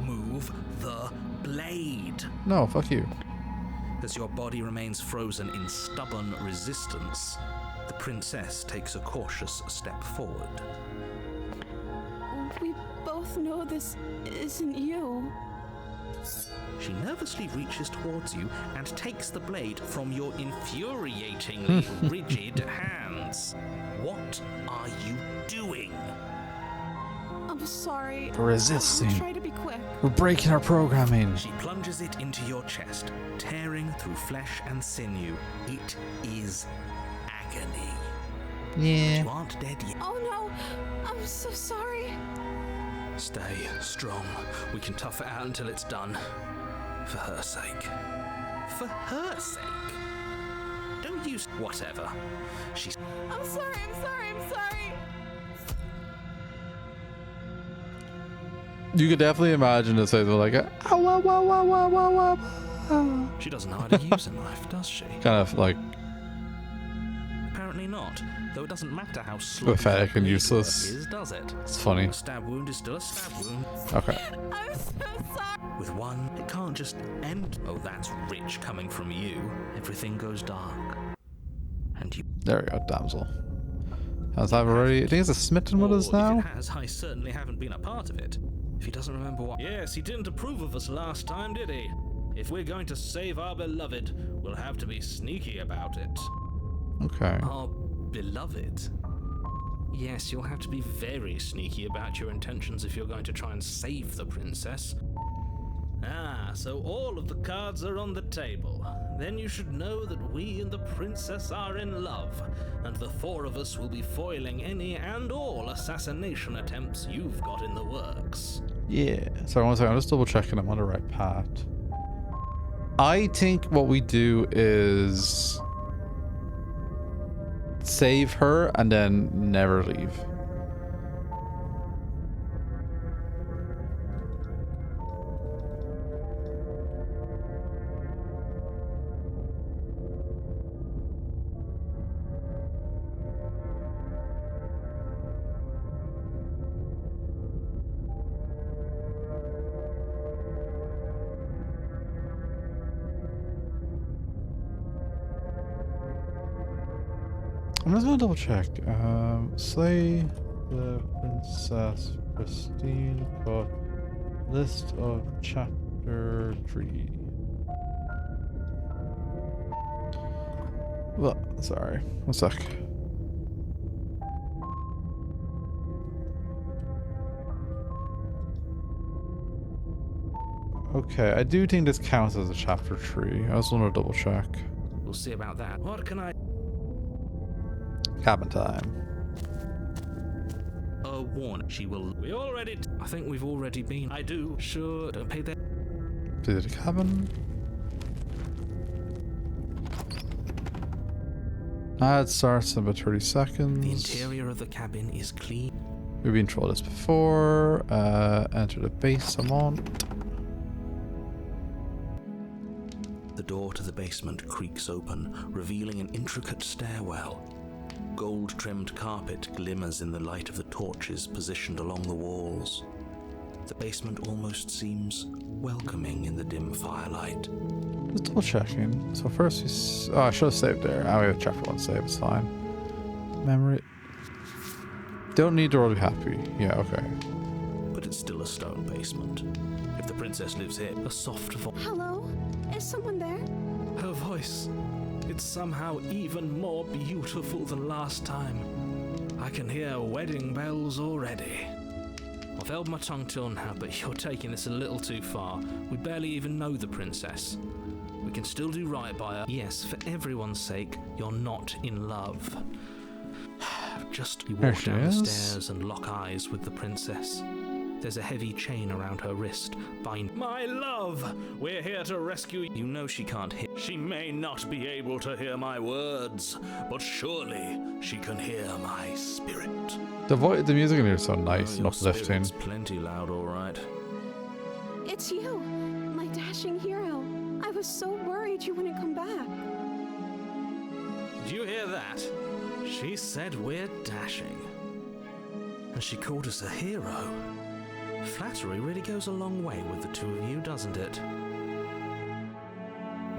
Move the blade. No, fuck you. As your body remains frozen in stubborn resistance, the princess takes a cautious step forward. We both know this isn't you. She nervously reaches towards you and takes the blade from your infuriatingly rigid hands. What are you doing? I'm sorry. We're resisting. I'll try to be quick. We're breaking our programming. She plunges it into your chest, tearing through flesh and sinew. It is agony. Yeah. You aren't dead yet. Oh no, I'm so sorry. Stay strong. We can tough it out until it's done. For her sake. For her sake? Don't use whatever. She's... I'm sorry. You could definitely imagine it says like, ow, ow, ow, ow, ow, ow, ow. She doesn't know how to use a knife, does she? Kind of like Apparently not. Though it doesn't matter how slow pathetic and useless. is, does it? It's funny. A stab wound is still a stab wound. Okay. I'm so sorry. With one, it can't just end. Oh, that's rich coming from you. Everything goes dark. And you... There we go, damsel. Has I've already... I think it's a smitten with us now. If it has, I certainly haven't been a part of it. If he doesn't remember what... Yes, he didn't approve of us last time, did he? If we're going to save our beloved, we'll have to be sneaky about it. Okay. Our beloved? Yes, you'll have to be very sneaky about your intentions if you're going to try and save the princess. Ah, so all of the cards are on the table. Then you should know that we and the princess are in love, and the four of us will be foiling any and all assassination attempts you've got in the works. Yeah. Sorry, one second. I'm just double checking I'm on the right path. I think what we do is save her and then never leave. I'm just gonna double check. Slay the princess, Pristine Cut, list of chapter 3. Well, sorry, one sec. Okay, I do think this counts as a chapter 3. I just want to double check. We'll see about that. What can I... Cabin time. warn. She will... We already... I think we've already been... I do. Sure. Don't pay that. Visit the cabin. Ad starts in about 30 seconds. The interior of the cabin is clean. We've been through this before. Enter the basement. The door to the basement creaks open, revealing an intricate stairwell. Gold-trimmed carpet glimmers in the light of the torches positioned along the walls. The basement almost seems welcoming in the dim firelight. Just double checking. So first we... I should have saved there. I have chapter 1 save. It's fine. Memory... Don't need to all be happy. Yeah, okay. But it's still a stone basement. If the princess lives here, a soft voice. Hello? Is someone there? Her voice. It's somehow even more beautiful than last time. I can hear wedding bells already. I've held my tongue till now, but you're taking this a little too far. We barely even know the princess. We can still do right by her. Yes, for everyone's sake, you're not in love. Just you walk down the stairs and lock eyes with the princess. There's a heavy chain around her wrist. Bind. My love! We're here to rescue you. You know she can't hear. She may not be able to hear my words, but surely she can hear my spirit. The music in here is so nice and uplifting. It's plenty loud, all right. It's you, my dashing hero. I was so worried you wouldn't come back. Did you hear that? She said we're dashing. And she called us a hero. Flattery really goes a long way with the two of you, doesn't it?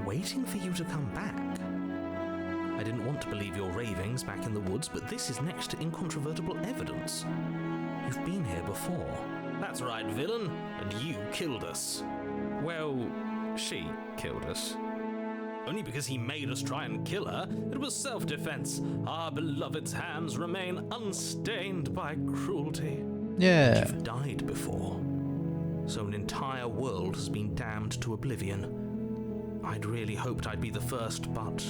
Waiting for you to come back. I didn't want to believe your ravings back in the woods, but this is next to incontrovertible evidence. You've been here before. That's right, villain, and you killed us. Well, she killed us. Only because he made us try and kill her. It was self-defense. Our beloved's hands remain unstained by cruelty. Yeah. You've died before, so an entire world has been damned to oblivion. I'd really hoped I'd be the first, but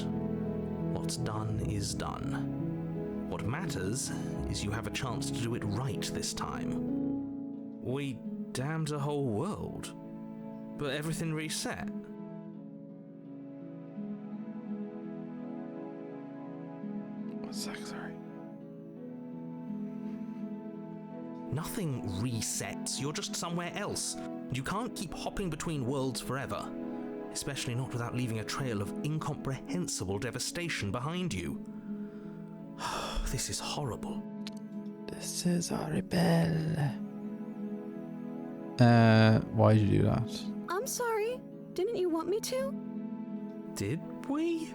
what's done is done. What matters is you have a chance to do it right this time. We damned a whole world, but everything reset. One sec, sorry. Nothing resets, you're just somewhere else. You can't keep hopping between worlds forever. Especially not without leaving a trail of incomprehensible devastation behind you. This is horrible. This is horrible. Why'd you do that? I'm sorry. Didn't you want me to? Did we?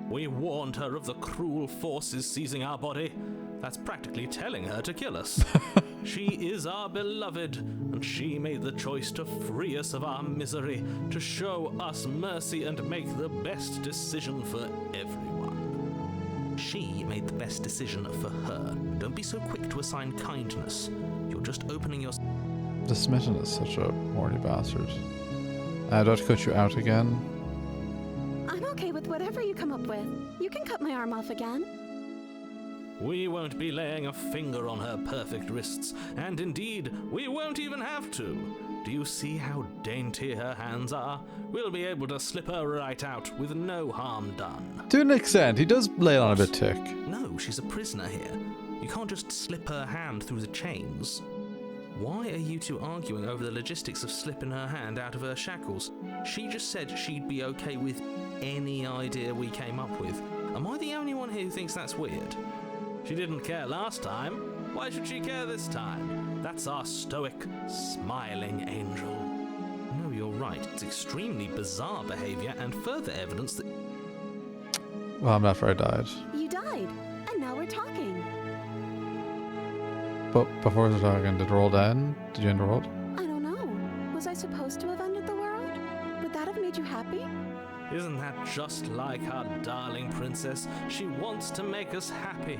We warned her of the cruel forces seizing our body. That's practically telling her to kill us. She is our beloved, and she made the choice to free us of our misery, to show us mercy and make the best decision for everyone. She made the best decision for her. Don't be so quick to assign kindness. You're just opening your... The smitten is such a horny bastard. Do I have to cut you out again? I'm okay with whatever you come up with. You can cut my arm off again. We won't be laying a finger on her perfect wrists, and indeed, we won't even have to. Do you see how dainty her hands are? We'll be able to slip her right out with no harm done. To an extent, he does lay on a bit thick. No, she's a prisoner here. You can't just slip her hand through the chains. Why are you two arguing over the logistics of slipping her hand out of her shackles? She just said she'd be okay with any idea we came up with. Am I the only one here who thinks that's weird? She didn't care last time. Why should she care this time? That's our stoic, smiling angel. No, you're right. It's extremely bizarre behavior and further evidence that... Well, I'm after I died. You died, and now we're talking. But before the talking, did the world end? Did you end the world? I don't know. Was I supposed to have ended the world? Would that have made you happy? Isn't that just like our darling princess? She wants to make us happy.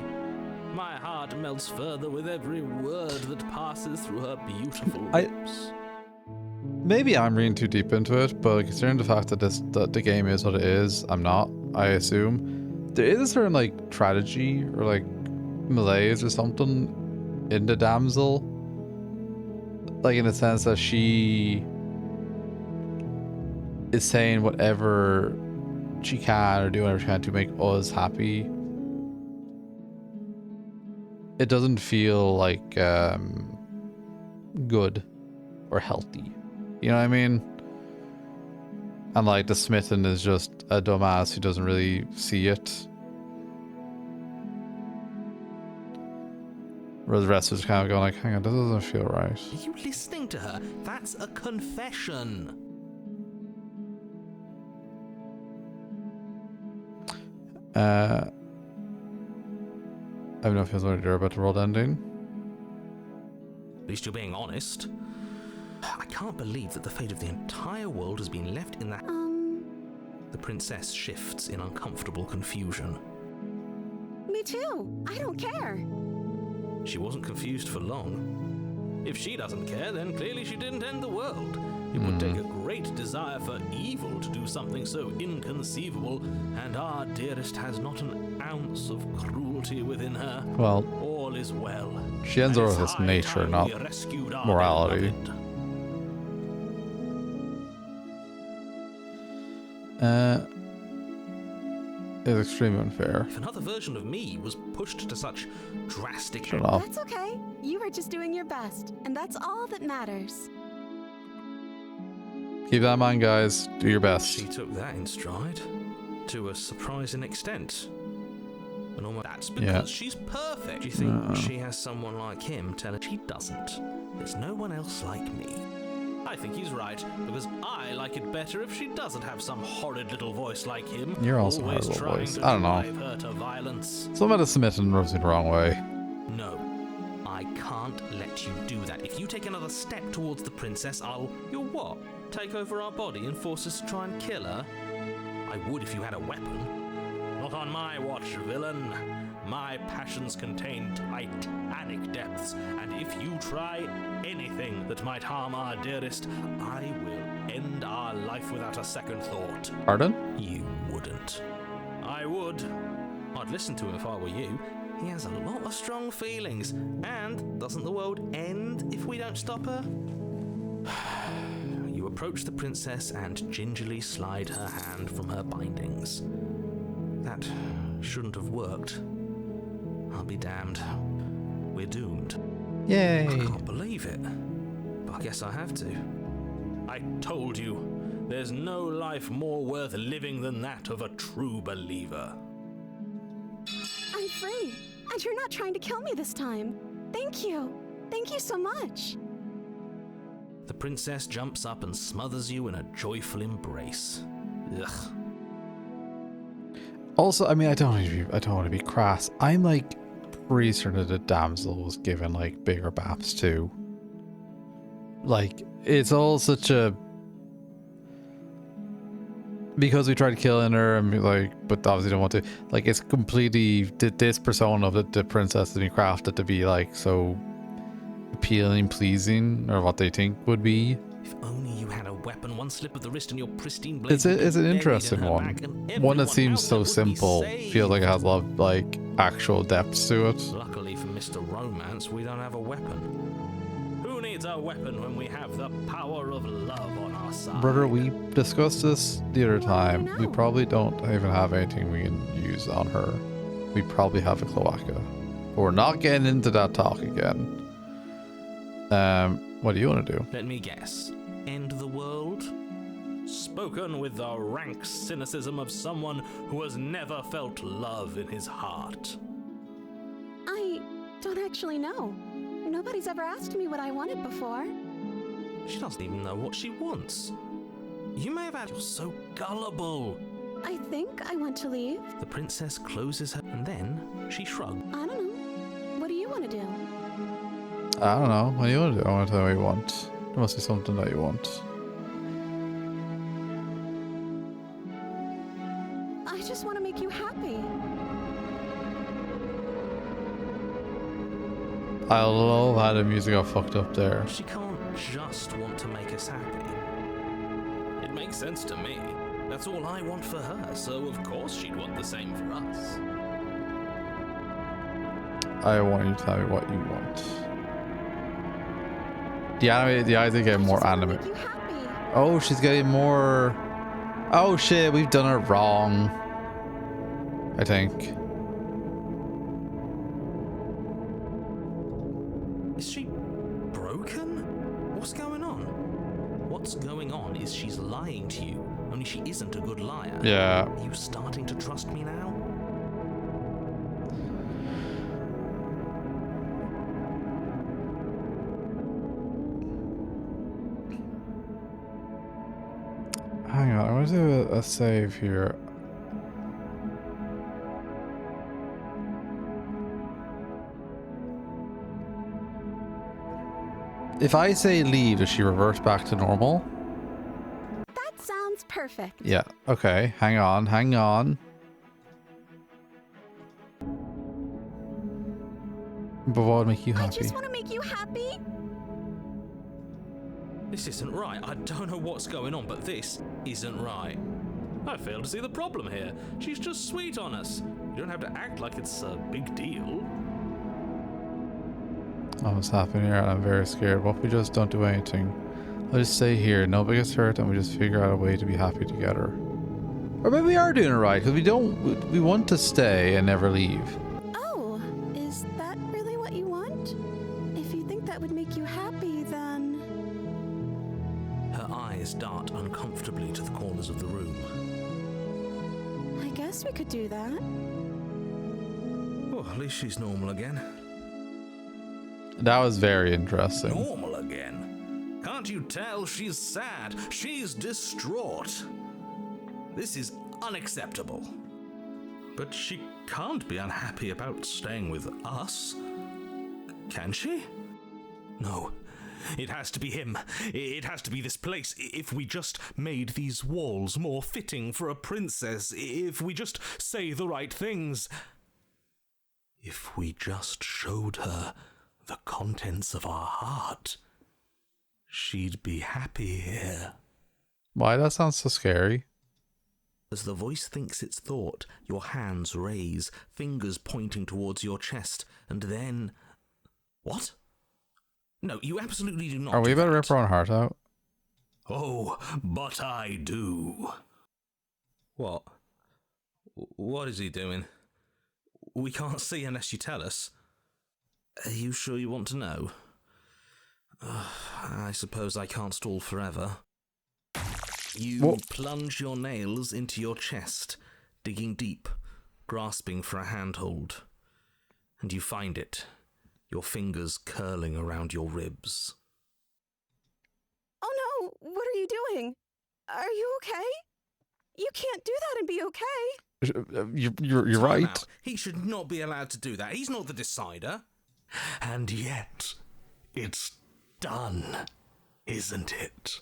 My heart melts further with every word that passes through her beautiful lips. Maybe I'm reading too deep into it, but considering the fact that the game is what it is, I'm not, I assume. There is a certain, like, tragedy or, like, malaise or something in the damsel. Like, in the sense that she is saying whatever she can or do whatever she can to make us happy. It doesn't feel like good or healthy. You know what I mean? And like the smitten is just a dumbass who doesn't really see it. Whereas the rest is kind of going like, hang on, this doesn't feel right. Are you listening to her? That's a confession. I don't know if he was worried about the world ending. At least you're being honest. I can't believe that the fate of the entire world has been left in that. The princess shifts in uncomfortable confusion. Me too. I don't care. She wasn't confused for long. If she doesn't care, then clearly she didn't end the world. It would take a great desire for evil to do something so inconceivable, and our dearest has not an ounce of cruelty within her. Well, all is well. she ends And up it's with his high nature, time not we rescued our morality. beloved. It's extremely unfair. If another version of me was pushed to such drastic Shut up. That's okay. You were just doing your best, and that's all that matters. Keep that in mind, guys. Do your best. She took that in stride, to a surprising extent. And almost that's because she's perfect. Do you think she has someone like him tell her she doesn't? There's no one else like me. I think he's right, because I like it better if she doesn't have some horrid little voice like him. You're also a always horrid little trying voice. to I don't know. drive her to violence. Some of the submitting rubs me the wrong way. No, I can't let you do that. If you take another step towards the princess, you'll what? Take over our body and force us to try and kill her? I would if you had a weapon. Not on my watch, villain. My passions contain titanic depths, and if you try anything that might harm our dearest, I will end our life without a second thought. Pardon? You wouldn't. I would. I'd listen to him if I were you. He has a lot of strong feelings, and doesn't the world end if we don't stop her? You approach the princess and gingerly slide her hand from her bindings. That shouldn't have worked. I'll be damned. We're doomed. Yay. I can't believe it. But I guess I have to. I told you, there's no life more worth living than that of a true believer. I'm free, and you're not trying to kill me this time. Thank you. Thank you so much. The princess jumps up and smothers you in a joyful embrace. Ugh. Also, I mean, I don't want to be crass. I'm like pretty certain that the damsel was given like bigger baps too. Like, it's all such a, because we tried killing her and like, but obviously don't want to. Like, it's completely this persona of the princess has been crafted to be like so appealing, pleasing, or what they think would be. If only you had a weapon, one slip of the wrist and your pristine blade. It's an interesting one that seems so simple. Feels like it has a lot of like actual depths to it. Luckily for Mr. Romance, we don't have a weapon. Who needs a weapon when we have the power of love on our side? Brother, we discussed this the other time. I We know. probably don't even have anything we can use on her. We probably have a cloaca. But we're not getting into that talk again. What do you want to do? Let me guess. End the world? Spoken with the rank cynicism of someone who has never felt love in his heart. I don't actually know. Nobody's ever asked me what I wanted before. She doesn't even know what she wants. You may have had. You're so gullible. I think I want to leave. The princess closes her and then she shrugs. I don't know. What do you want to do? I don't know. What do you want to do? I want to tell you what you want. There must be something that you want. I just want to make you happy. I love how the music got fucked up there. She can't just want to make us happy. It makes sense to me. That's all I want for her, so of course she'd want the same for us. I want you to tell me what you want. The eyes are getting more I just wanna animate. make you happy. Oh, she's getting more. Oh shit, we've done it wrong. I think. Is she broken? What's going on? What's going on is she's lying to you, only she isn't a good liar. Yeah. Are you starting to trust me now? Hang on, I want to do a save here. If I say leave, does she revert back to normal? That sounds perfect. Yeah. Okay. Hang on. Hang on. But what would make you I happy? just want to make you happy. This isn't right. I don't know what's going on, but this isn't right. I fail to see the problem here. She's just sweet on us. You don't have to act like it's a big deal. Oh, what's happening here? I'm very scared. What if we just don't do anything? I'll just stay here. Nobody gets hurt, and we just figure out a way to be happy together. Or maybe we are doing it right because we want to stay and never leave. Oh, is that really what you want? If you think that would make you happy, then... Her eyes dart uncomfortably to the corners of the room. I guess we could do that. Oh, at least she's normal again. That was very interesting. Normal again? Can't you tell she's sad? She's distraught. This is unacceptable. But she can't be unhappy about staying with us. Can she? No. It has to be him. It has to be this place. If we just made these walls more fitting for a princess. If we just say the right things. If we just showed her the contents of our heart, she'd be happy here. Why that sounds so scary? As the voice thinks its thought, your hands raise, fingers pointing towards your chest, and then... What? No, you absolutely do not. Are we about to rip our own heart out? Oh, but I do. What? What is he doing? We can't see unless you tell us. Are you sure you want to know? I suppose I can't stall forever. You plunge your nails into your chest, digging deep, grasping for a handhold. And you find it, your fingers curling around your ribs. Oh no, what are you doing? Are you okay? You can't do that and be okay. You're Time right. out. He should not be allowed to do that. He's not the decider. And yet, it's done, isn't it?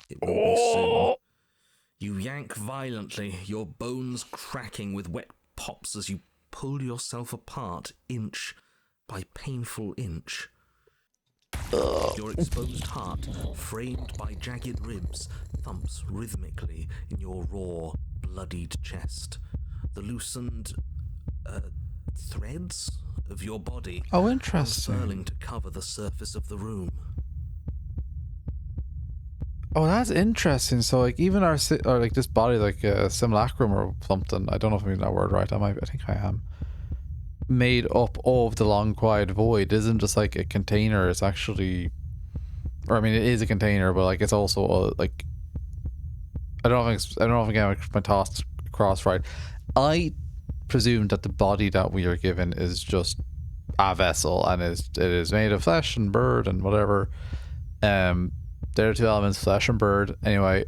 It will be soon. You yank violently, your bones cracking with wet pops as you pull yourself apart inch by painful inch. Your exposed heart, framed by jagged ribs, thumps rhythmically in your raw, bloodied chest. The loosened threads of your body Interesting. unfurling to cover the surface of the room. Oh, that's interesting. So, like, even our or like this body, like a simulacrum or something. I don't know if I'm using that word right. I think I am. Made up of the long quiet void isn't just like a container. It's actually, or I mean, it is a container, but like it's also like. I don't know if I'm getting my thoughts across right. I presume that the body that we are given is just a vessel, and it is made of flesh and bird and whatever. There are two elements, flesh and bird, anyway.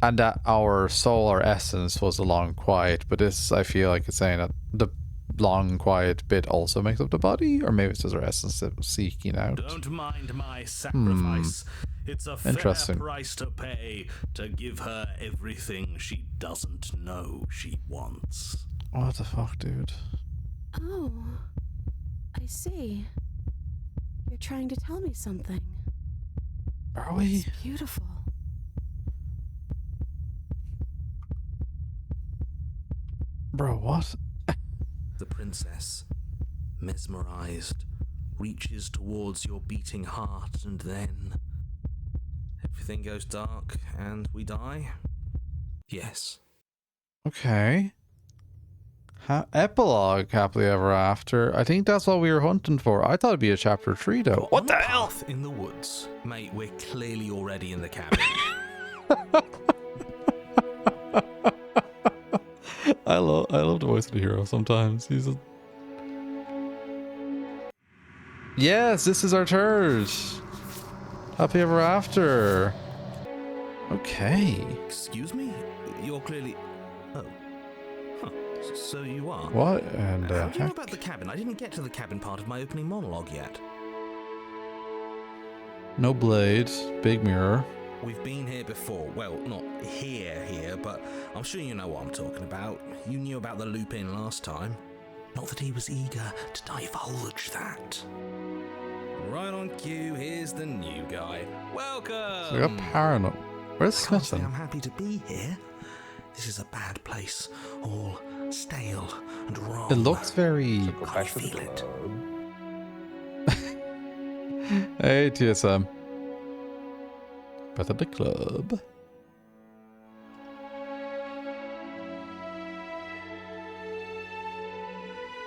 And that our soul or essence was the long quiet, but this, I feel like it's saying that the long quiet bit also makes up the body, or maybe it's just our essence seeking out. Don't mind my sacrifice. It's a fair Interesting. price to pay to give her everything she doesn't know she wants. What the fuck, dude? Oh, I see. You're trying to tell me something. Are we? It's beautiful. Bro, what? The princess, mesmerized, reaches towards your beating heart, and then everything goes dark and we die? Yes. Okay. Epilogue, happily ever after. I think that's what we were hunting for. I thought it'd be a chapter 3 though. What the hell? In the woods. Mate, we're clearly already in the cabin. I love the voice of the hero sometimes. Yes, this is our third. Happy ever after. Okay. Excuse me? You're clearly... Oh. Huh. So you are. What? And How do you know about the cabin? I didn't get to the cabin part of my opening monologue yet. No blade. Big mirror. We've been here before. Well, not here, but I'm sure you know what I'm talking about. You knew about the loop-in last time. Not that he was eager to divulge that. Right on cue, here's the new guy. Welcome! So we got paranoid. Where's I can't say Smitten? I'm happy to be here. This is a bad place. All stale and wrong. It looks very... Go I back to the feel it. club. Hey, TSM. Back at the club.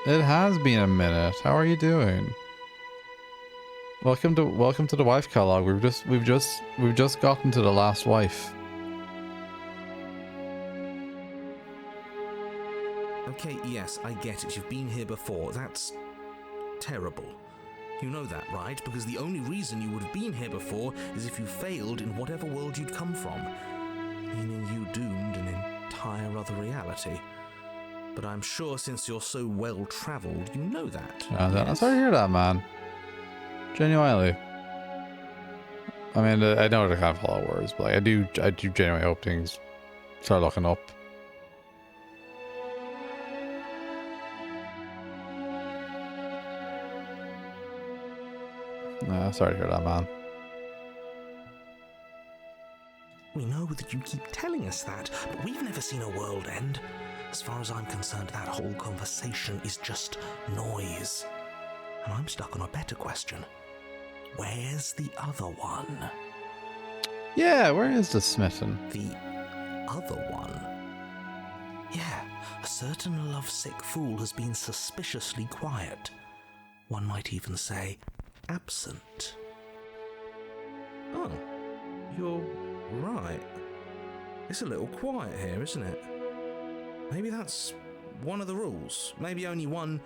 It has been a minute. How are you doing? Welcome to the wife catalog. We've just gotten to the last wife. Okay, yes, I get it. You've been here before. That's terrible. You know that, right? Because the only reason you would have been here before is if you failed in whatever world you'd come from. Meaning you doomed an entire other reality. But I'm sure since you're so well-travelled, you know that. I'm sorry to hear that, man. Genuinely. I mean, I know they're kind of hollow words, but like, I do genuinely hope things start looking up. Sorry to hear that, man. We know that you keep telling us that, but we've never seen a world end. As far as I'm concerned, that whole conversation is just noise. And I'm stuck on a better question. Where's the other one? Yeah, where is the Smitten? The other one? Yeah, a certain lovesick fool has been suspiciously quiet. One might even say, absent. Oh, you're right. It's a little quiet here, isn't it? Maybe that's one of the rules. Maybe only one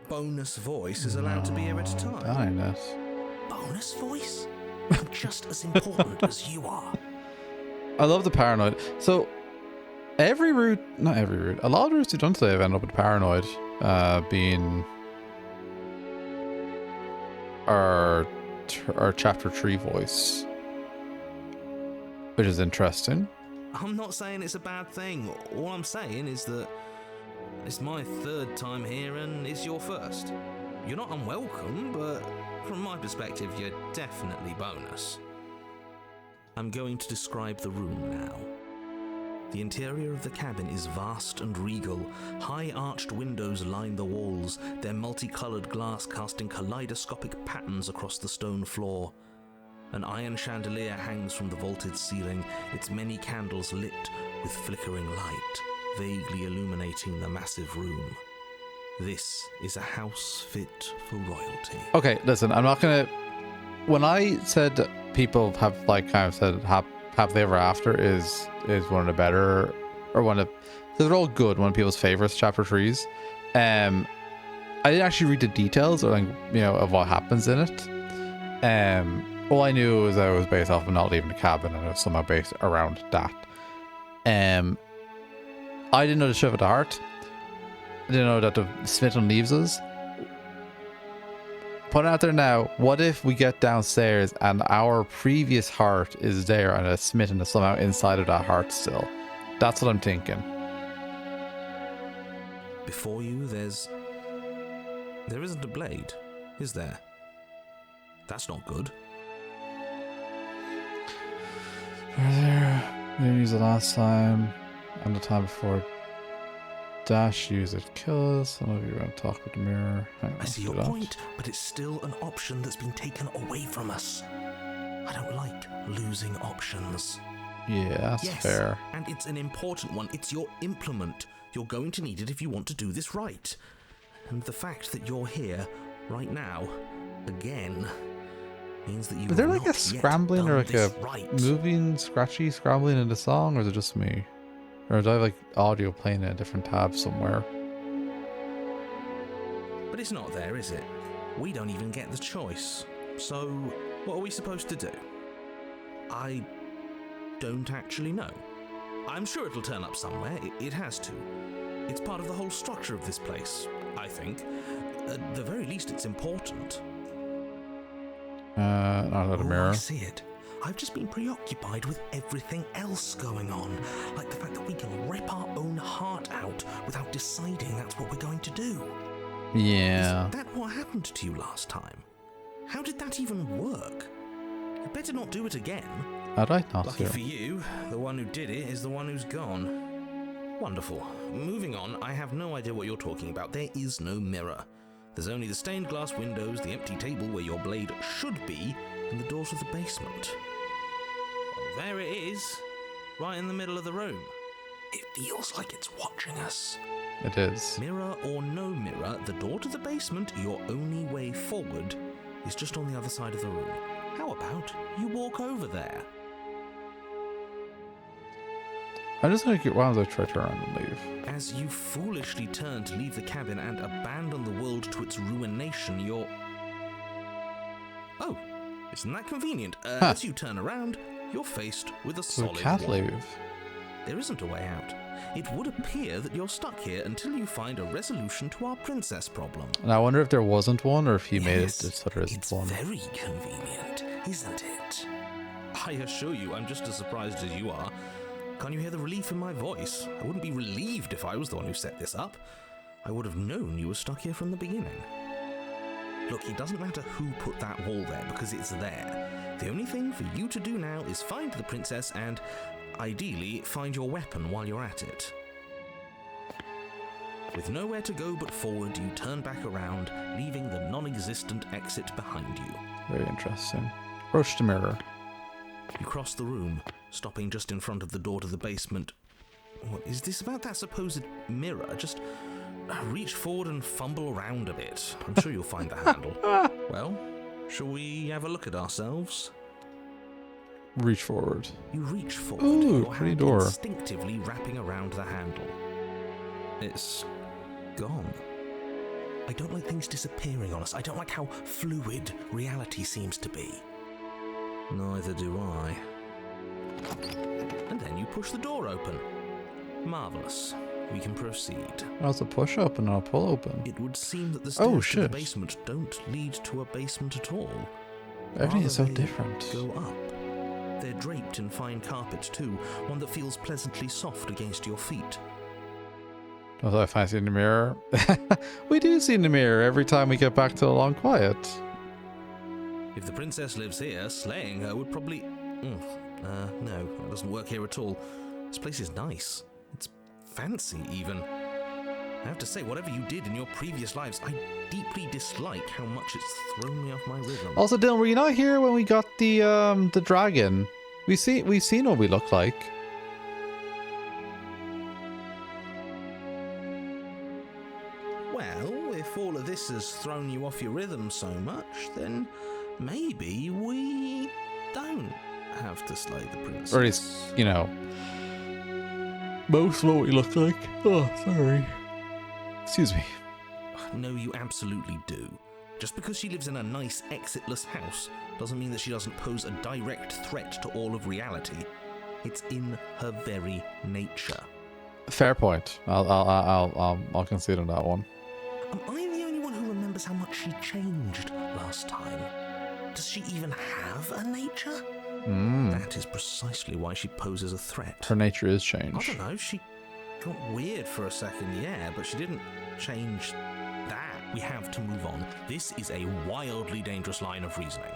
bonus voice is allowed to be here at a time. Darkness. Bonus voice? I'm just as important as you are. I love the paranoid. So, not every route, a lot of routes you've done today have ended up with paranoid being our chapter 3 voice, which is interesting. I'm not saying it's a bad thing. All I'm saying is that it's my third time here and it's your first. You're not unwelcome, but from my perspective, you're definitely bonus. I'm going to describe the room now. The interior of the cabin is vast and regal. High arched windows line the walls, their multicolored glass casting kaleidoscopic patterns across the stone floor. An iron chandelier hangs from the vaulted ceiling, its many candles lit with flickering light, vaguely illuminating the massive room. This is a house fit for royalty. Okay, listen, I'm not gonna... When I said that people have like kind of said Happily Ever After is one of the better, or one of... They're all good, one of people's favorites, chapter 3s. I didn't actually read the details or like, you know, of what happens in it. All I knew was that it was based off of not leaving the cabin, and it was somehow based around that. I didn't know the Shiv at the Heart. I didn't know that the Smitten leaves us. Put it out there now, what if we get downstairs and our previous heart is there and a Smitten is somehow inside of that heart still? That's what I'm thinking. Before you, there isn't a blade, is there? That's not good. We used it last time and the time before. Dash used it to kill us. Some of you are going to talk with the mirror. I see your point, but it's still an option that's been taken away from us. I don't like losing options. Yeah, that's yes, fair. And it's an important one. It's your implement. You're going to need it if you want to do this right. And the fact that you're here right now, again, means that you Is there have like a not scrambling yet or done like a this right. moving, scratchy scrambling in the song, or is it just me? Or do I have like audio playing in a different tab somewhere? But it's not there, is it? We don't even get the choice. So, what are we supposed to do? I don't actually know. I'm sure it'll turn up somewhere. It has to. It's part of the whole structure of this place, I think. At the very least, it's important. Not at a Oh, mirror. I see it. I've just been preoccupied with everything else going on. Like the fact that we can rip our own heart out without deciding that's what we're going to do. Yeah. Is that what happened to you last time? How did that even work? You better not do it again. I'd like not Lucky to. for you, the one who did it is the one who's gone. Wonderful. Moving on, I have no idea what you're talking about. There is no mirror. There's only the stained glass windows, the empty table where your blade should be, and the door to the basement. Well, there it is, right in the middle of the room. It feels like it's watching us. It is. Mirror or no mirror, the door to the basement, your only way forward, is just on the other side of the room. How about you walk over there? I'm just gonna get. Why don't I try to turn and leave? As you foolishly turn to leave the cabin and abandon the world to its ruination, you're... Oh, isn't that convenient? As you turn around, you're faced with a So we solid can't wall. leave. There isn't a way out. It would appear that you're stuck here until you find a resolution to our princess problem. And I wonder if there wasn't one, or if he made it Yes, so there isn't it's one. very convenient, isn't it? I assure you, I'm just as surprised as you are. Can't you hear the relief in my voice? I wouldn't be relieved if I was the one who set this up. I would have known you were stuck here from the beginning. Look, it doesn't matter who put that wall there, because it's there. The only thing for you to do now is find the princess and, ideally, find your weapon while you're at it. With nowhere to go but forward, you turn back around, leaving the non-existent exit behind you. Very interesting. Approach the mirror. You cross the room, stopping just in front of the door to the basement. What is this about that supposed mirror? Just reach forward and fumble around a bit. I'm sure you'll find the handle. Well, shall we have a look at ourselves? Reach forward. You reach forward, Ooh, your pretty hand door. instinctively wrapping around the handle. It's gone. I don't like things disappearing on us. I don't like how fluid reality seems to be. Neither do I. And then you push the door open. Marvellous. We can proceed. That's a push open and a pull open. It would seem that the Oh, stairs to the shit. basement don't lead to a basement at all. Everything is so Rather, they different. Go up. They're draped in fine carpet too, one that feels pleasantly soft against your feet. Although if I see in the mirror, we do see in the mirror every time we get back to a long quiet. If the princess lives here, slaying her would probably... no, that doesn't work here at all. This place is nice. It's fancy, even. I have to say, whatever you did in your previous lives, I deeply dislike how much it's thrown me off my rhythm. Also, Dylan, were you not here when we got the dragon? We've seen what we look like. Well, if all of this has thrown you off your rhythm so much, then maybe we don't have to slay the princess. Or at least, you know, most of what we look like. Oh, sorry. Excuse me. No, you absolutely do. Just because she lives in a nice, exitless house doesn't mean that she doesn't pose a direct threat to all of reality. It's in her very nature. Fair point. I'll concede on that one. Am I the only one who remembers how much she changed last time? Does she even have a nature? That is precisely why she poses a threat. Her nature is I changed. don't know, she got weird for a second, yeah, but she didn't change that. We have to move on. This is a wildly dangerous line of reasoning.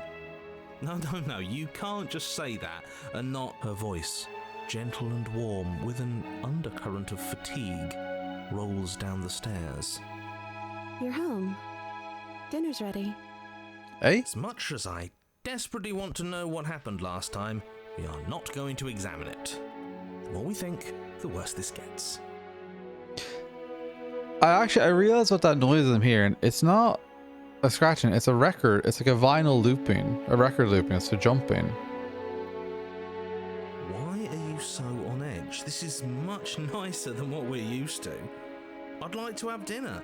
No, you can't just say that and not... Her voice, gentle and warm, with an undercurrent of fatigue, rolls down the stairs. You're home. Dinner's ready. Hey? As much as I desperately want to know what happened last time, we are not going to examine it. The more we think, the worse this gets. I realized what that noise is I'm hearing. It's not a scratching, it's a record. It's like a vinyl looping. A record looping, it's a jumping. Why are you so on edge? This is much nicer than what we're used to. I'd like to have dinner.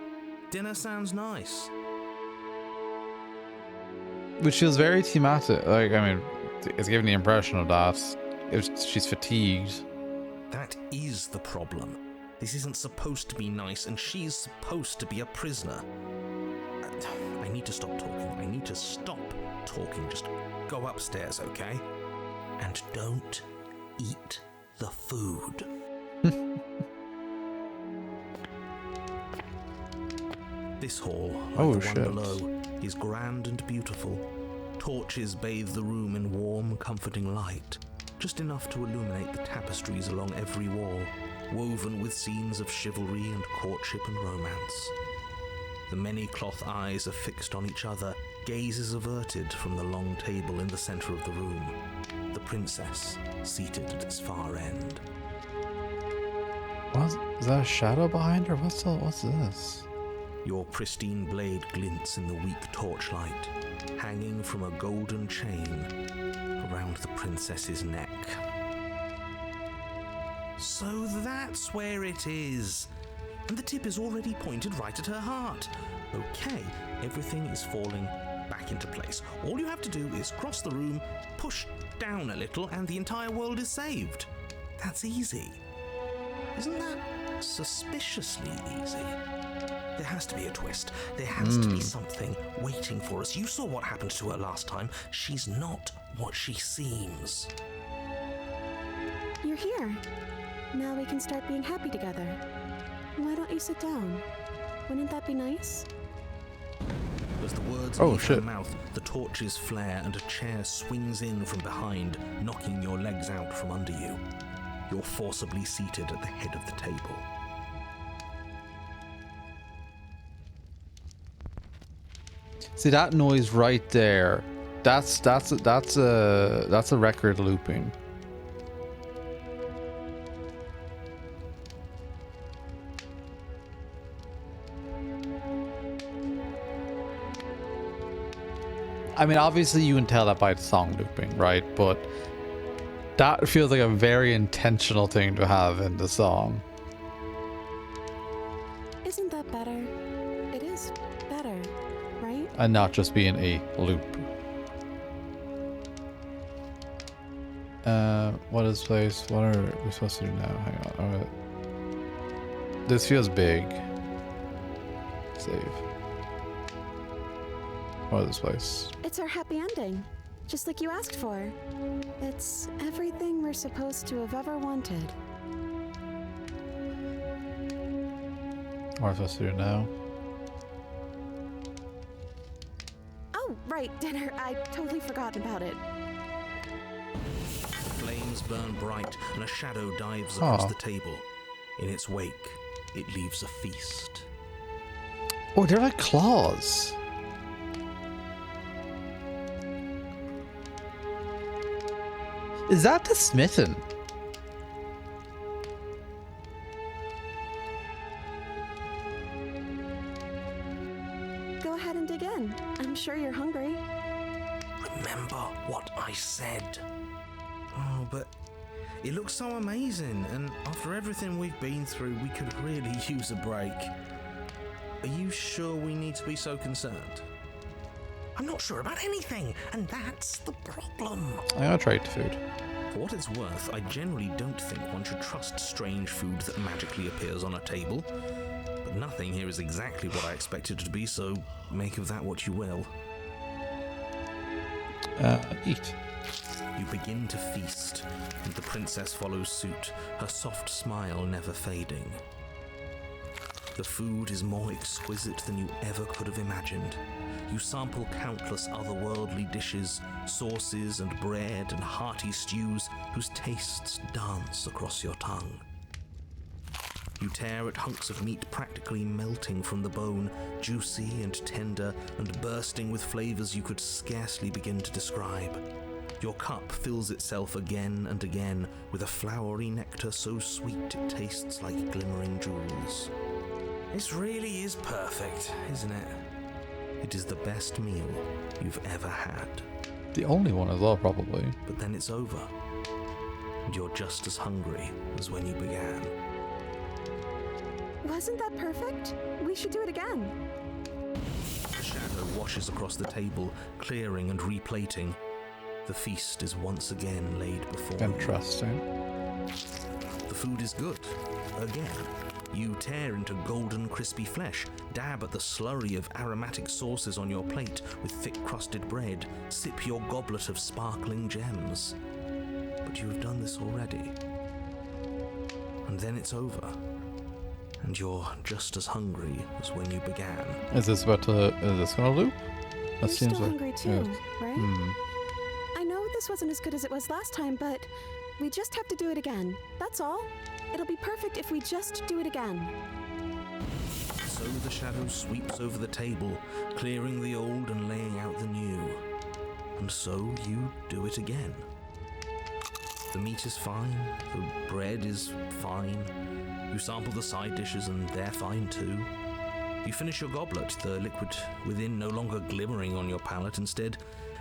Dinner sounds nice. Which feels very thematic. Like, I mean, it's giving the impression of that. She's fatigued. That is the problem. This isn't supposed to be nice, and she's supposed to be a prisoner. I need to stop talking. I need to stop talking. Just go upstairs, okay? And don't eat the food. This hall, like the one below, is grand and beautiful. Torches bathe the room in warm, comforting light, just enough to illuminate the tapestries along every wall, woven with scenes of chivalry and courtship and romance. The many cloth eyes are fixed on each other, gazes averted from the long table in the center of the room, the princess seated at its far end. What? Is that a shadow behind her? What's this? Your pristine blade glints in the weak torchlight, hanging from a golden chain around the princess's neck. So that's where it is. And the tip is already pointed right at her heart. Okay, everything is falling back into place. All you have to do is cross the room, push down a little, and the entire world is saved. That's easy. Isn't that suspiciously easy? There has to be a twist. There has to be something waiting for us. You saw what happened to her last time. She's not what she seems. You're here. Now we can start being happy together. Why don't you sit down? Wouldn't that be nice? As the words leave her mouth, the torches flare and a chair swings in from behind, knocking your legs out from under you. You're forcibly seated at the head of the table. See that noise right there? That's a record looping. I mean, obviously you can tell that by the song looping, right? But that feels like a very intentional thing to have in the song. Isn't that better? It is better, right? And not just being a loop. What is place? What are we supposed to do now? Hang on. Alright. This feels big. Save. What is this place? It's our happy ending, just like you asked for. It's everything we're supposed to have ever wanted. What are we supposed to do now? Oh, right, dinner. I totally forgot about it. Flames burn bright and a shadow dives across the table. In its wake, it leaves a feast. Oh, they're like claws. Is that the smitten? Go ahead and dig in. I'm sure you're hungry. Remember what I said. Oh, but it looks so amazing, and after everything we've been through, we could really use a break. Are you sure we need to be so concerned? I'm not sure about anything, and that's the problem. I'm gonna try the food. For what it's worth, I generally don't think one should trust strange food that magically appears on a table. But nothing here is exactly what I expected it to be, so make of that what you will. Eat. You begin to feast, and the princess follows suit, her soft smile never fading. The food is more exquisite than you ever could have imagined. You sample countless otherworldly dishes, sauces and bread and hearty stews whose tastes dance across your tongue. You tear at hunks of meat practically melting from the bone, juicy and tender and bursting with flavors you could scarcely begin to describe. Your cup fills itself again and again with a flowery nectar so sweet it tastes like glimmering jewels. This really is perfect, isn't it? It is the best meal you've ever had. The only one as well, probably. But then it's over, and you're just as hungry as when you began. Wasn't that perfect? We should do it again. The shadow washes across the table, clearing and replating. The feast is once again laid before you. Interesting. The food is good, again. You tear into golden, crispy flesh, dab at the slurry of aromatic sauces on your plate with thick-crusted bread, sip your goblet of sparkling gems. But you have done this already. And then it's over. And you're just as hungry as when you began. Is this gonna loop? That You're seems still like hungry too, yeah. right? I know this wasn't as good as it was last time, but we just have to do it again. That's all. It'll be perfect if we just do it again. So the shadow sweeps over the table, clearing the old and laying out the new. And so you do it again. The meat is fine, the bread is fine. You sample the side dishes and they're fine too. You finish your goblet, the liquid within no longer glimmering on your palate, instead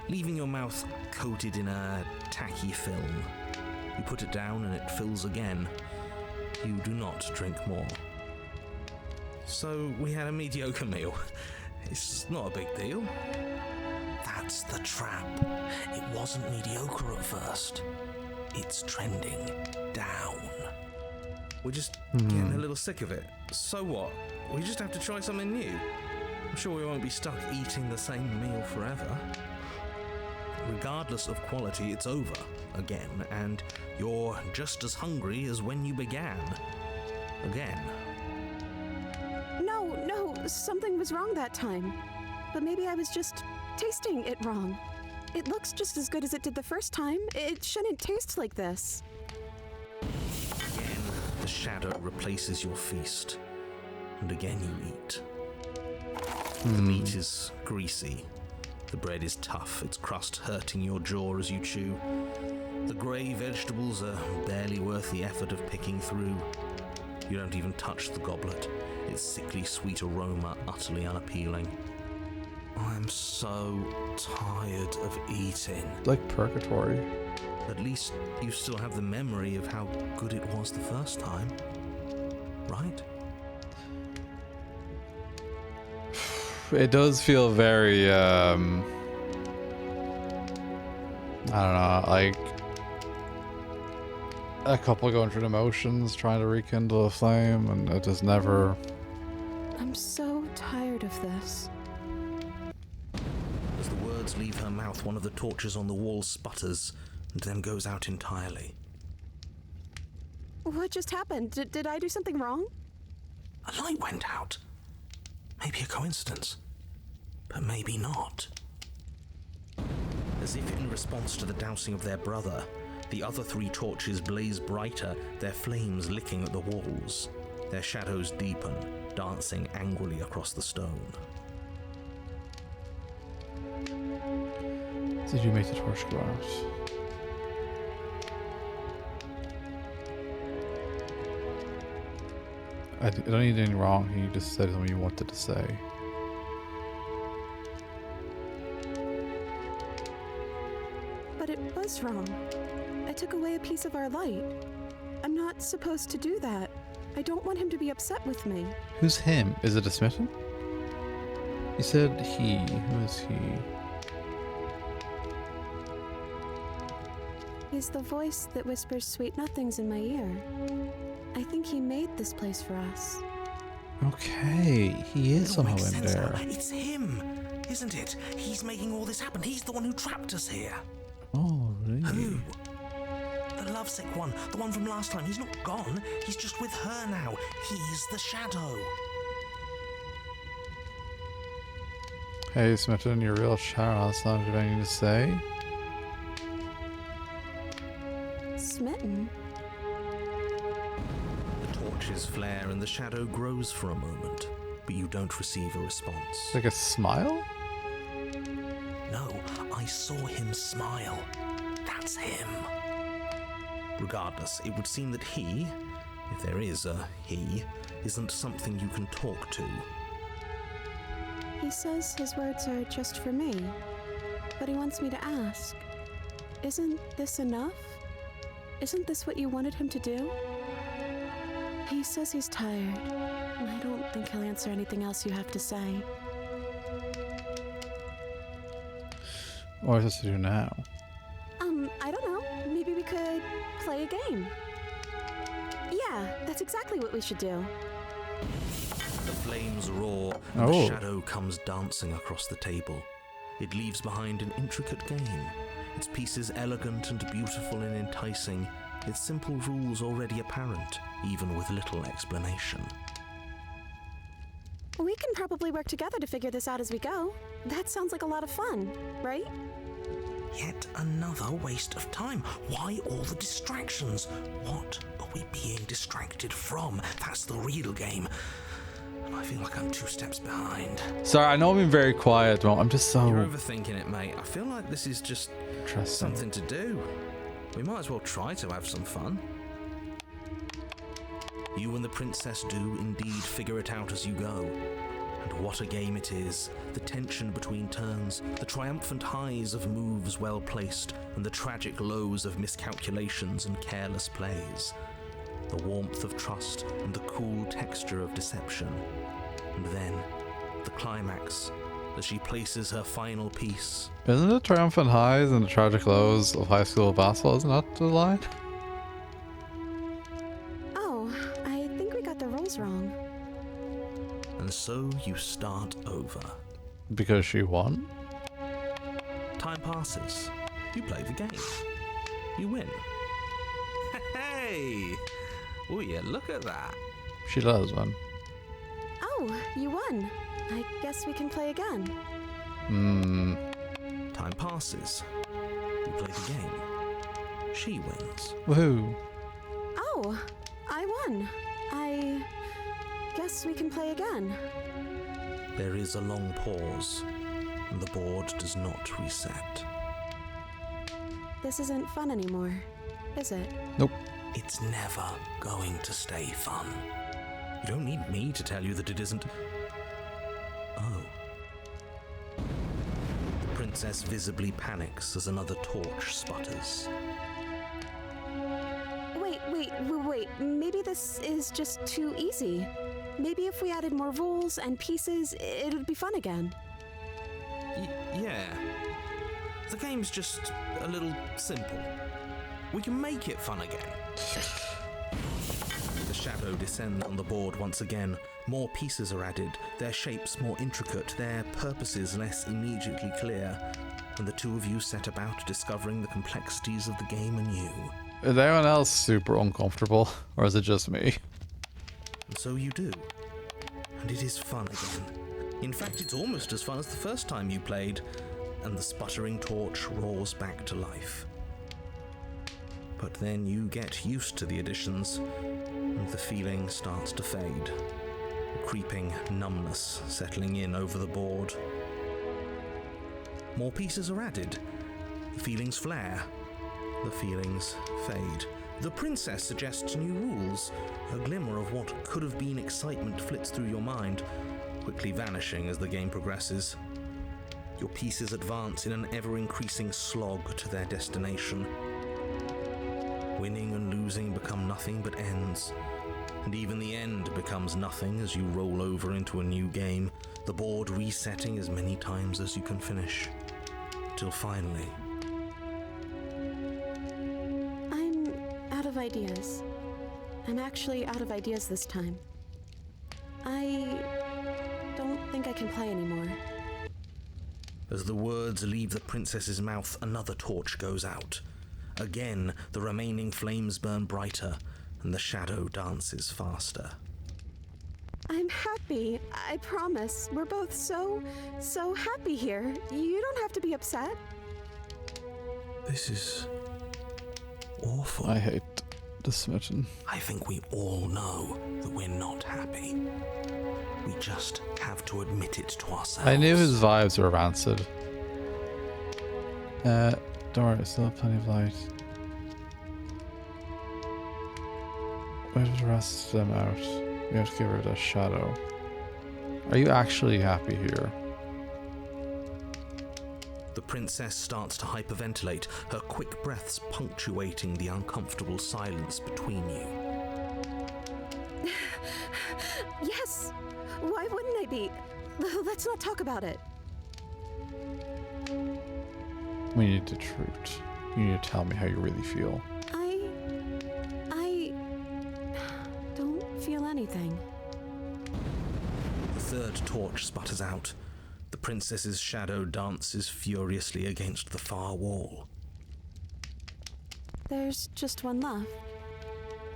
leaving your mouth coated in a tacky film. You put it down and it fills again. You do not drink more. So we had a mediocre meal. It's not a big deal. That's the trap. It wasn't mediocre at first. It's trending down. We're just getting a little sick of it. So what? We just have to try something new. I'm sure we won't be stuck eating the same meal forever. Regardless of quality, it's over again, and you're just as hungry as when you began. Again. No, something was wrong that time. But maybe I was just tasting it wrong. It looks just as good as it did the first time. It shouldn't taste like this. Again, the shadow replaces your feast. And again you eat. The meat is greasy. The bread is tough, its crust hurting your jaw as you chew. The grey vegetables are barely worth the effort of picking through. You don't even touch the goblet, its sickly sweet aroma utterly unappealing. I'm so tired of eating. like purgatory. At least you still have the memory of how good it was the first time, right? It does feel very I don't know, like a couple going through the motions, trying to rekindle a flame, and it just never. I'm so tired of this. As the words leave her mouth, one of the torches on the wall sputters and then goes out entirely. What just happened? Did I do something wrong? A light went out. Maybe a coincidence, but maybe not. As if in response to the dousing of their brother, the other three torches blaze brighter, their flames licking at the walls. Their shadows deepen, dancing angrily across the stone. Did you make the torch go out? I don't need anything wrong. You just said something you wanted to say. But it was wrong. I took away a piece of our light. I'm not supposed to do that. I don't want him to be upset with me. Who's him? Is it a smitten? You said he. Who is he? He's the voice that whispers sweet nothings in my ear. I think he made this place for us. Okay, he is It all somehow makes in sense there. now. It's him, isn't it? He's making all this happen. He's the one who trapped us here. Oh, really? Who? The lovesick one, the one from last time. He's not gone. He's just with her now. He's the shadow. Hey, Smitten, you're a real shadow. That's not what I need to say. Smitten? The torches flare and the shadow grows for a moment, but you don't receive a response. Like a smile? No, I saw him smile. That's him. Regardless, it would seem that he, if there is a he, isn't something you can talk to. He says his words are just for me, but he wants me to ask, isn't this enough? Isn't this what you wanted him to do? He says he's tired, and I don't think he'll answer anything else you have to say. What is this to do now? I don't know. Maybe we could play a game. Yeah, that's exactly what we should do. The flames roar, and the shadow comes dancing across the table. It leaves behind an intricate game, its pieces elegant and beautiful and enticing, its simple rules already apparent, even with little explanation. We can probably work together to figure this out as we go. That sounds like a lot of fun, right? Yet another waste of time. Why all the distractions? What are we being distracted from? That's the real game. And I feel like I'm 2 steps behind. Sorry, I know I'm being very quiet, but I'm just so... You're overthinking it, mate. I feel like this is just interesting. something to do. We might as well try to have some fun. You and the princess do indeed figure it out as you go. And what a game it is. The tension between turns, the triumphant highs of moves well placed, and the tragic lows of miscalculations and careless plays. The warmth of trust and the cool texture of deception. And then, the climax, as she places her final piece. Isn't it triumphant highs and the tragic lows of high school basketball? Isn't that the line? Oh, I think we got the rules wrong. And so you start over. Because she won? Time passes. You play the game. You win. Hey! Oh yeah, look at that. She does win. Oh, you won. I guess we can play again. Time passes. You play the game. She wins. Woohoo. Oh, I won. I guess we can play again. There is a long pause, and the board does not reset. This isn't fun anymore, is it? Nope. It's never going to stay fun. You don't need me to tell you that it isn't. Oh. The princess visibly panics as another torch sputters. Wait. Maybe this is just too easy. Maybe if we added more rules and pieces, it would be fun again. Yeah. The game's just a little simple. We can make it fun again. The shadow descends on the board once again. More pieces are added, their shapes more intricate, their purposes less immediately clear, and the two of you set about discovering the complexities of the game anew. Is anyone else super uncomfortable, or is it just me? And so you do. And it is fun again. In fact, it's almost as fun as the first time you played, and the sputtering torch roars back to life. But then you get used to the additions, and the feeling starts to fade. A creeping numbness settling in over the board. More pieces are added. The feelings flare. The feelings fade. The princess suggests new rules. A glimmer of what could have been excitement flits through your mind, quickly vanishing as the game progresses. Your pieces advance in an ever-increasing slog to their destination. Winning and losing become nothing but ends, and even the end becomes nothing as you roll over into a new game, the board resetting as many times as you can finish, till finally... I'm out of ideas. I'm actually out of ideas this time. I don't think I can play anymore. As the words leave the princess's mouth, another torch goes out. Again, the remaining flames burn brighter, and the shadow dances faster. I'm happy, I promise. We're both so happy here. You don't have to be upset. This is... awful. I hate this smitten. I think we all know that we're not happy. We just have to admit it to ourselves. I knew his vibes were rancid. Don't worry, still have plenty of light. Where did the rest of them out? We have to give her the shadow. Are you actually happy here? The princess starts to hyperventilate, her quick breaths punctuating the uncomfortable silence between you. Yes! Why wouldn't I be? Let's not talk about it. We need the truth. You need to tell me how you really feel. I don't feel anything. third torch sputters out. The princess's shadow dances furiously against the far wall. There's just one left.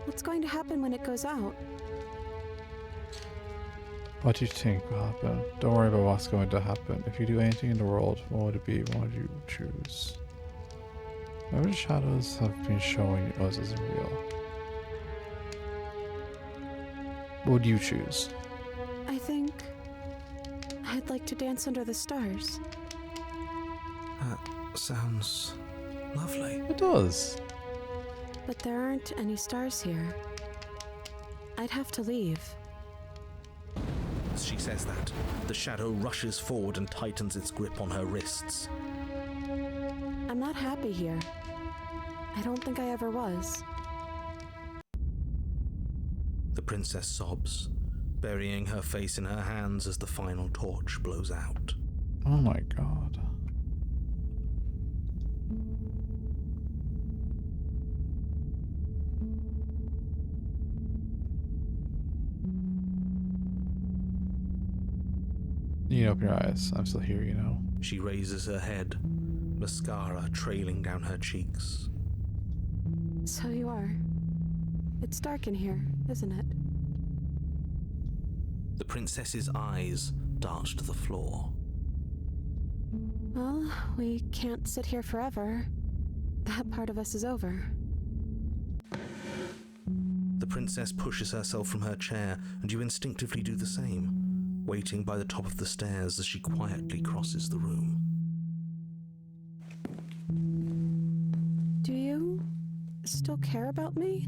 What's going to happen when it goes out? What do you think will happen? Don't worry about what's going to happen. If you do anything in the world, what would it be? What would you choose? Whatever the shadows have been showing us isn't real. What would you choose? I think I'd like to dance under the stars. That sounds lovely. It does. But there aren't any stars here. I'd have to leave. As she says that, the shadow rushes forward and tightens its grip on her wrists. I'm not happy here. I don't think I ever was. The princess sobs, burying her face in her hands as the final torch blows out. Oh my god. You can open your eyes. I'm still here, you know. She raises her head, mascara trailing down her cheeks. So you are. It's dark in here, isn't it? The princess's eyes dart to the floor. Well, we can't sit here forever. That part of us is over. The princess pushes herself from her chair, and you instinctively do the same, waiting by the top of the stairs as she quietly crosses the room. Do you still care about me?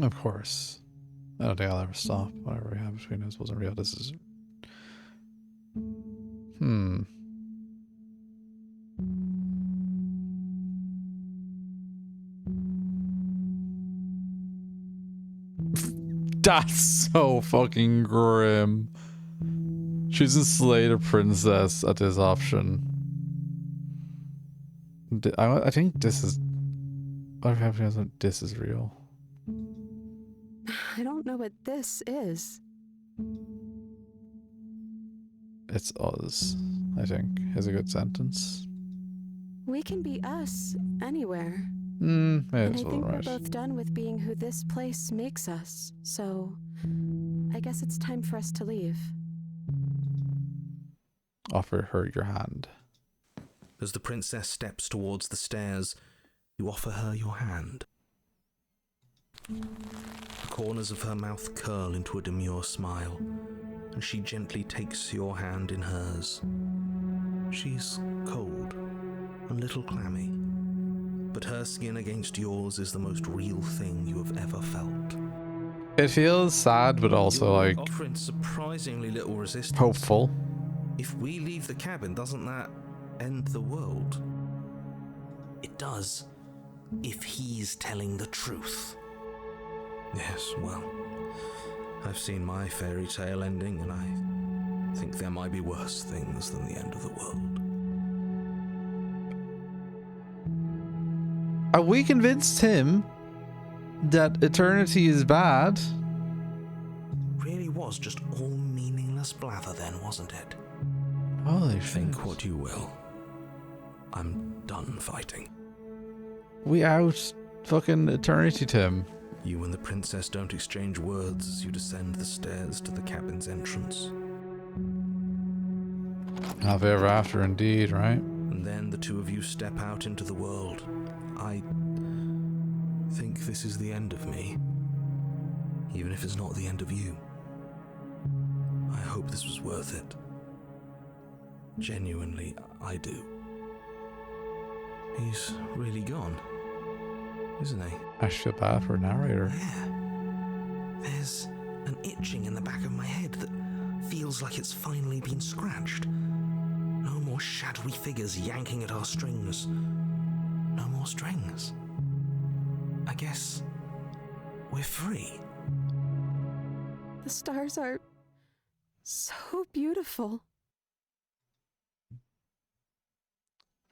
Of course. I don't think I'll ever stop. Whatever we have between us wasn't real. This is... That's so fucking grim. Choosing slay the princess at this option. I think this is... This is real. I don't know what this is. It's us, I think, is a good sentence. We can be us anywhere. Yeah, And I that's think all we're right. both done with being who this place makes us. So I guess it's time for us to leave. Offer her your hand. As the princess steps towards the stairs, you offer her your hand. The corners of her mouth curl into a demure smile, and she gently takes your hand in hers. She's cold, a little clammy, but her skin against yours is the most real thing you have ever felt. It feels sad, but also You're like offering surprisingly little resistance. hopeful. If we leave the cabin, doesn't that end the world? It does, if he's telling the truth. Yes, well, I've seen my fairy tale ending, and I think there might be worse things than the end of the world. Have we convinced him that eternity is bad? Really was just all meaningless blather then, wasn't it? Holy shit. Think what you will. I'm done fighting. We out fucking eternity to him. You and the princess don't exchange words as you descend the stairs to the cabin's entrance. Happy ever after indeed, right? And then the two of you step out into the world. I think this is the end of me, even if it's not the end of you. I hope this was worth it. Genuinely, I do. He's really gone, isn't he? I feel bad for a narrator. Yeah. There's an itching in the back of my head that feels like it's finally been scratched. No more shadowy figures yanking at our strings. No more strings. I guess we're free. The stars are so beautiful.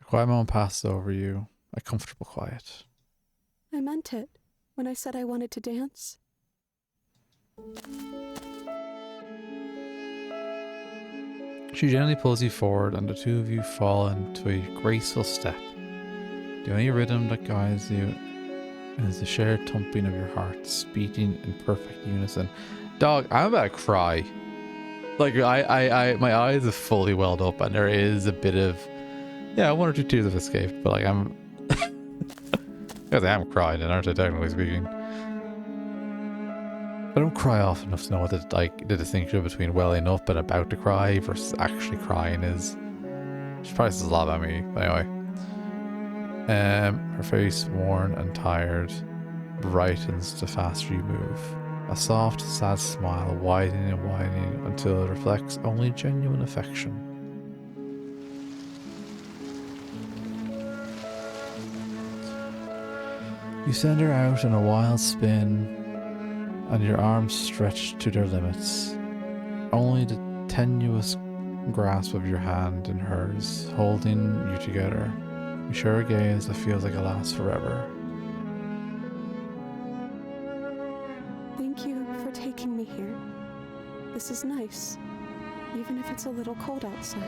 A quiet moment passed over you. A comfortable quiet. I meant it when I said I wanted to dance. She gently pulls you forward, and the two of you fall into a graceful step. The only rhythm that guides you is the shared thumping of your hearts, beating in perfect unison. Dog, I'm about to cry. Like, my eyes are fully welled up, and there is a bit of, yeah, one or two tears have escaped, but like, I'm, because I am crying, and aren't I, technically speaking? I don't cry often enough to know what the distinction between welling up and about to cry versus actually crying is. She probably says a lot about me, but anyway. Her face worn and tired brightens the faster you move. A soft, sad smile widening and widening until it reflects only genuine affection. You send her out in a wild spin, and your arms stretched to their limits. Only the tenuous grasp of your hand in hers, holding you together. You share a gaze that feels like it lasts forever. Thank you for taking me here. This is nice, even if it's a little cold outside.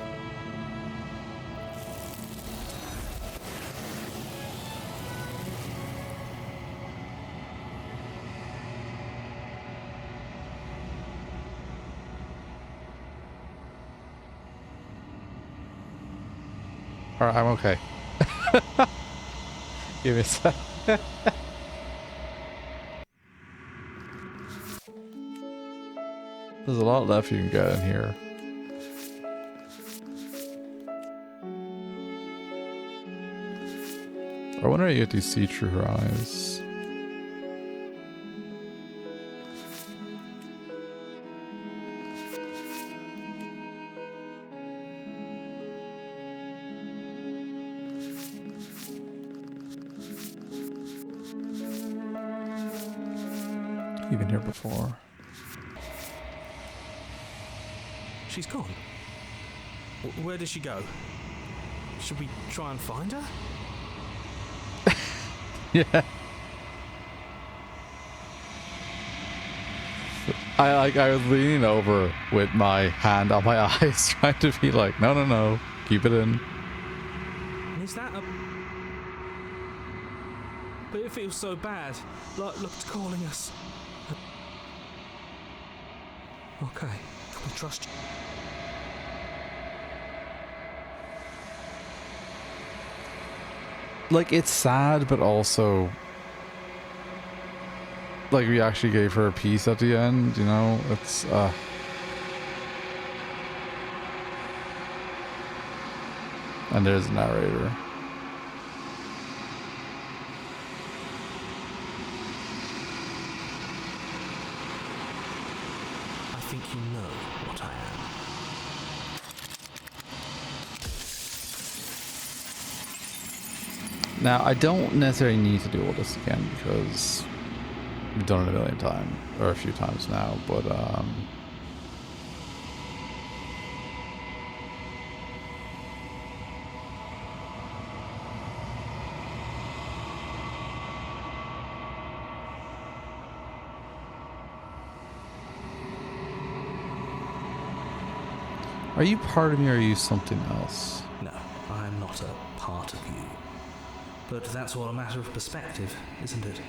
Alright, I'm okay. Give me a sec. There's a lot left you can get in here. I wonder if you see through her eyes. You've been here before. She's gone. Where did she go? Should we try and find her? Yeah. I was leaning over with my hand on my eyes, trying to be like, no, no, no, keep it in. Is that a... But it feels so bad. Like, look, it's calling us. Okay, can we trust you? Like, it's sad, but also, like, we actually gave her a piece at the end, you know? It's, and there's a narrator. I think you know what I am. Now, I don't necessarily need to do all this again because we've done it a million times, or a few times now, but are you part of me or are you something else? No, I'm not a part of you. But that's all a matter of perspective, isn't it?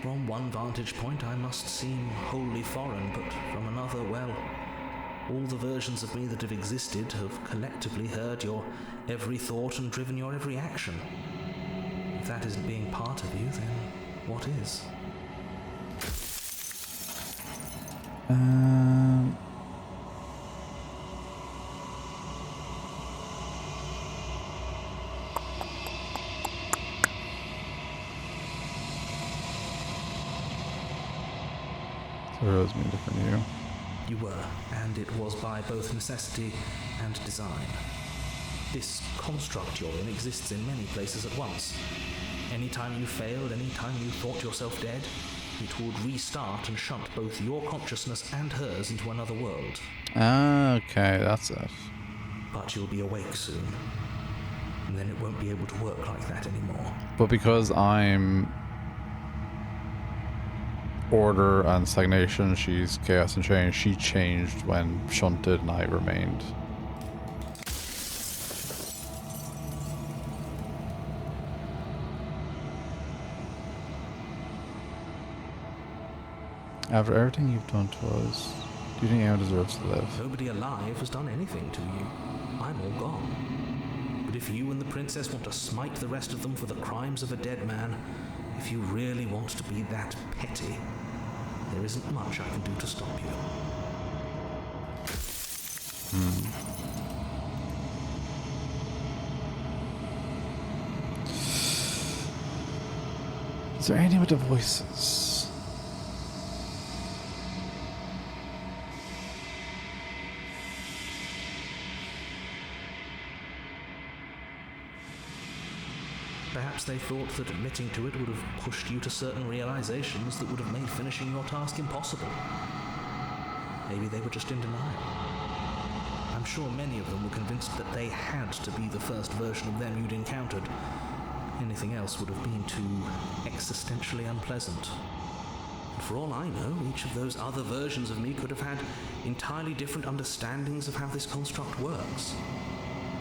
From one vantage point I must seem wholly foreign, but from another, well, all the versions of me that have existed have collectively heard your every thought and driven your every action. If that isn't being part of you, then what is? So it was me different you. You were, and it was by both necessity and design. This construct you're in exists in many places at once. Anytime you failed, anytime you thought yourself dead, it would restart and shunt both your consciousness and hers into another world. Ah, okay, that's it. But you'll be awake soon, and then it won't be able to work like that anymore. But because I'm order and stagnation. She's chaos and change. She changed when shunted and I remained. After everything you've done to us, do you think anyone deserves to live? Nobody alive has done anything to you. I'm all gone. But if you and the princess want to smite the rest of them for the crimes of a dead man, if you really want to be that petty, there isn't much I can do to stop you. Is there anything with the voices? Perhaps they thought that admitting to it would have pushed you to certain realizations that would have made finishing your task impossible. Maybe they were just in denial. I'm sure many of them were convinced that they had to be the first version of them you'd encountered. Anything else would have been too existentially unpleasant. And for all I know, each of those other versions of me could have had entirely different understandings of how this construct works.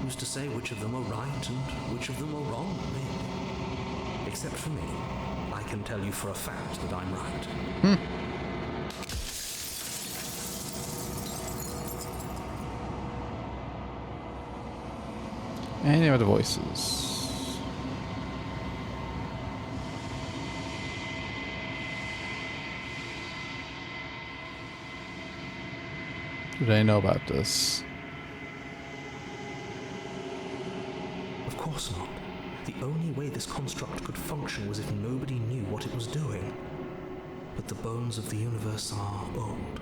Who's to say which of them are right and which of them are wrong, really? Except for me, I can tell you for a fact that I'm right. Any other voices? Do they know about this? Of course not. The only way this construct could function was if nobody knew what it was doing. But the bones of the universe are old.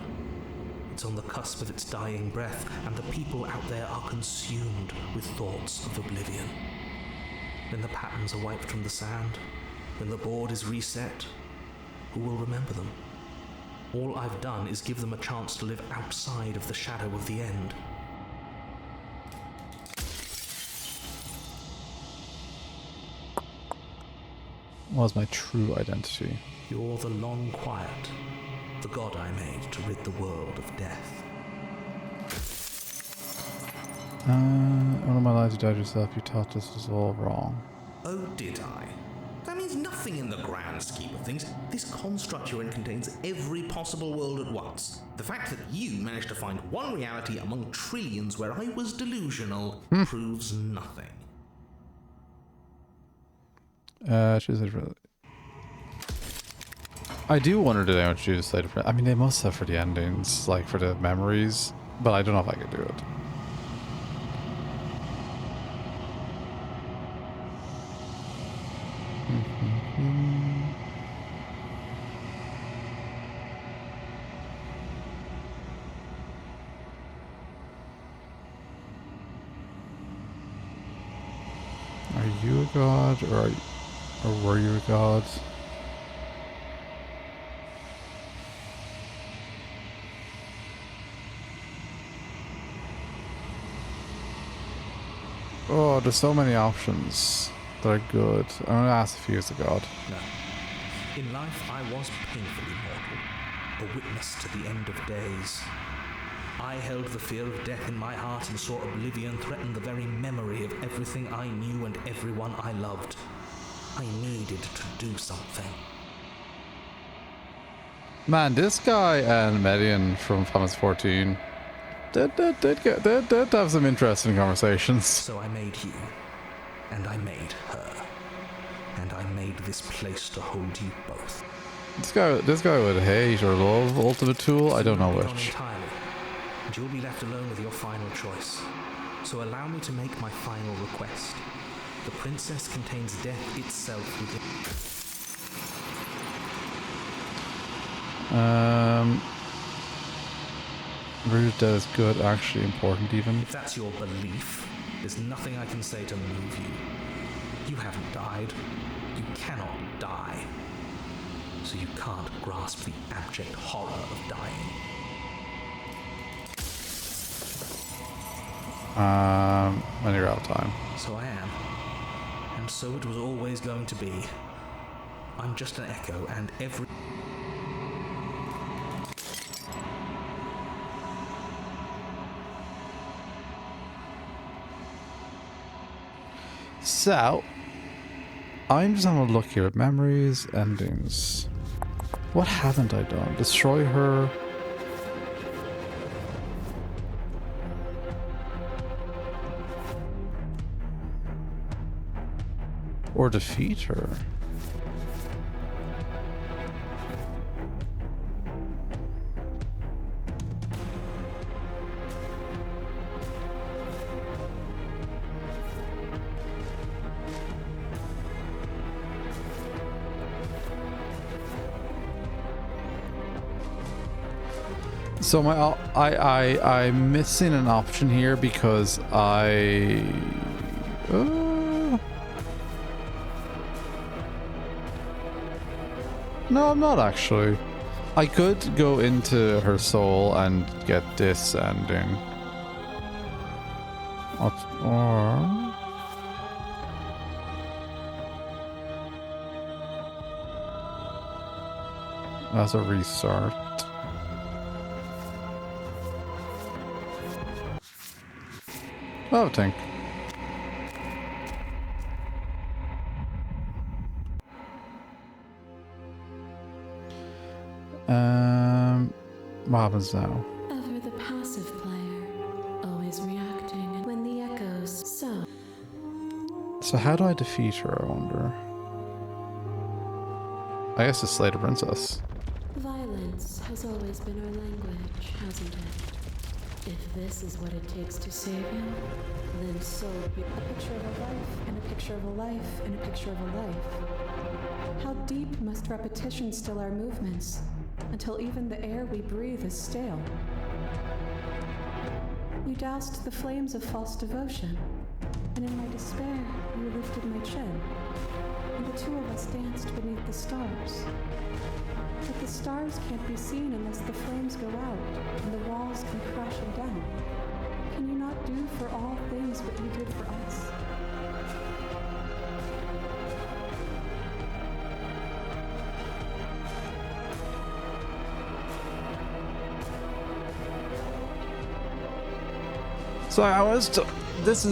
It's on the cusp of its dying breath, and the people out there are consumed with thoughts of oblivion. When the patterns are wiped from the sand, when the board is reset, who will remember them? All I've done is give them a chance to live outside of the shadow of the end. What was my true identity? You're the long quiet, the god I made to rid the world of death. All of my life you died yourself. You taught this was all wrong. Oh, did I? That means nothing in the grand scheme of things. This construct you're in contains every possible world at once. The fact that you managed to find one reality among trillions where I was delusional proves nothing. I do wonder did anyone choose side of. I mean, they must have for the endings, like for the memories, but I don't know if I could do it. Are you a god, or were you a god? Oh, there's so many options that are good. I'm gonna ask if he is a god. No. In life, I was painfully mortal, a witness to the end of days. I held the fear of death in my heart and saw oblivion threaten the very memory of everything I knew and everyone I loved. I needed to do something. Man, this guy and Median from Final Fantasy 14 did have some interesting conversations. So I made you, and I made her, and I made this place to hold you both. This guy would hate or love Ultimate Tool. I don't know which. Entirely, and you'll be left alone with your final choice. So allow me to make my final request. The princess contains death itself within. Root that is good, actually important even. If that's your belief, there's nothing I can say to move you. You haven't died. You cannot die. So you can't grasp the abject horror of dying. When you're out of time. So I am. And so it was always going to be. I'm just an echo, and every... So, I'm just having a look here at memories, endings. What haven't I done? Destroy her. Or defeat her. So I'm missing an option here because no, I'm not actually. I could go into her soul and get this ending. Or as a restart. Oh, tank. What happens now? Ever the passive player, always reacting, and when the echoes so. So how do I defeat her, I wonder? I guess it's slay the princess. Violence has always been our language, hasn't it? If this is what it takes to save you, then so be A picture of a life, and a picture of a life, and a picture of a life. How deep must repetition still our movements, until even the air we breathe is stale? You doused the flames of false devotion, and in my despair, you lifted my chin, and the two of us danced beneath the stars. But the stars can't be seen unless the flames go out and the walls come crashing down. Can you not do for all things what you did for us? So I was this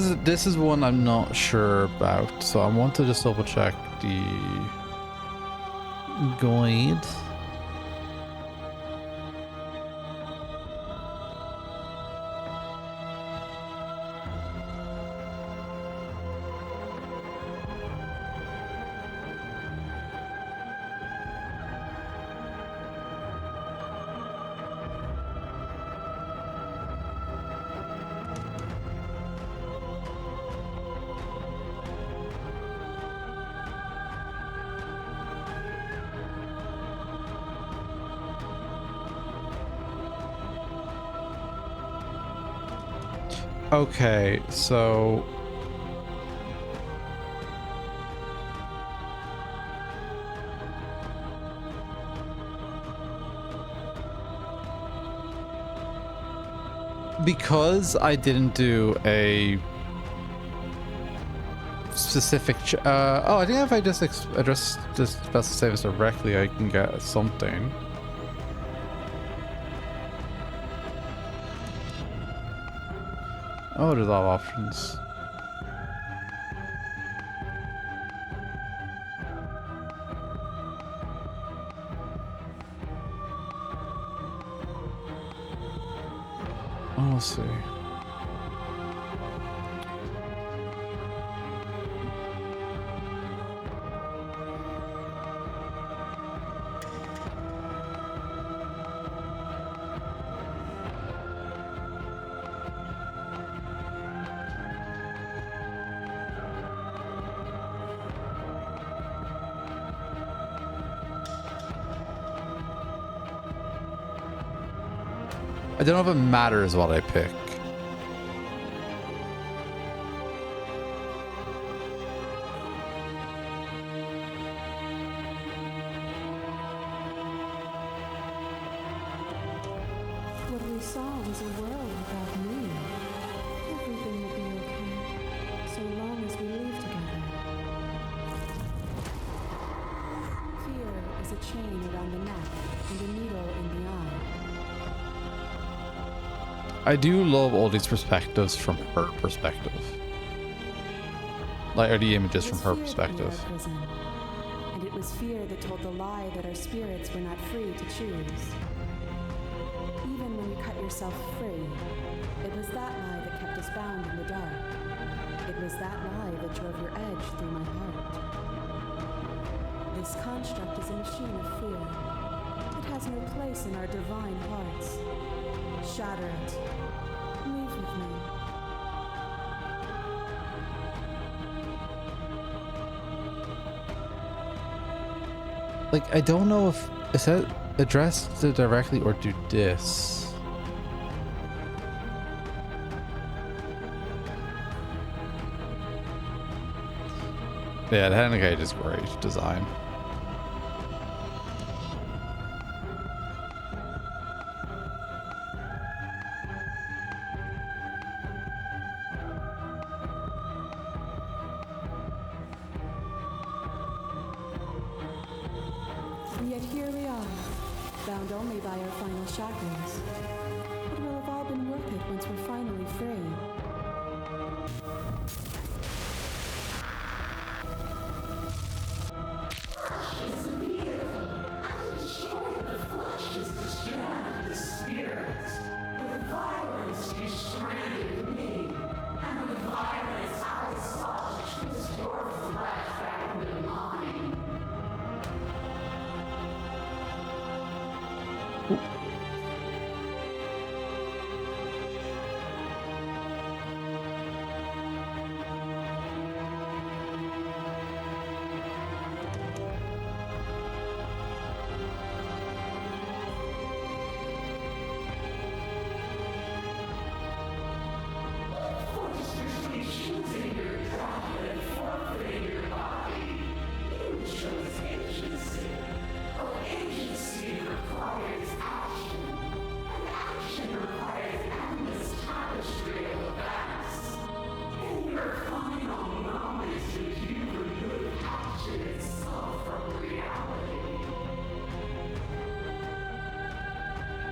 is one I'm not sure about, so I want to just double check the guide. Okay, so because I didn't do a specific I think if I just address this special service directly, I can get something. Oh, there's a lot of options. Oh, let's see. I don't know if it matters what I pick. What we saw was a world without me. Everything will be okay, so long as we leave together. Fear is a chain around the neck and a needle in the eye. I do love all these perspectives from her perspective. Like, are the images It from was her fear that made perspective. our prison, and it was fear that told the lie that our spirits were not free to choose. Even when you cut yourself free, it was that lie that kept us bound in the dark. It was that lie that drove your edge through my heart. This construct is a machine of fear. It has no place in our divine hearts. Shatter it. Leave with me. Like, I don't know if is that addressed to directly or to this. Yeah, the Hennigan is great design. And yet here we are, bound only by our final shackles. It will have all been worth it once we're finally free.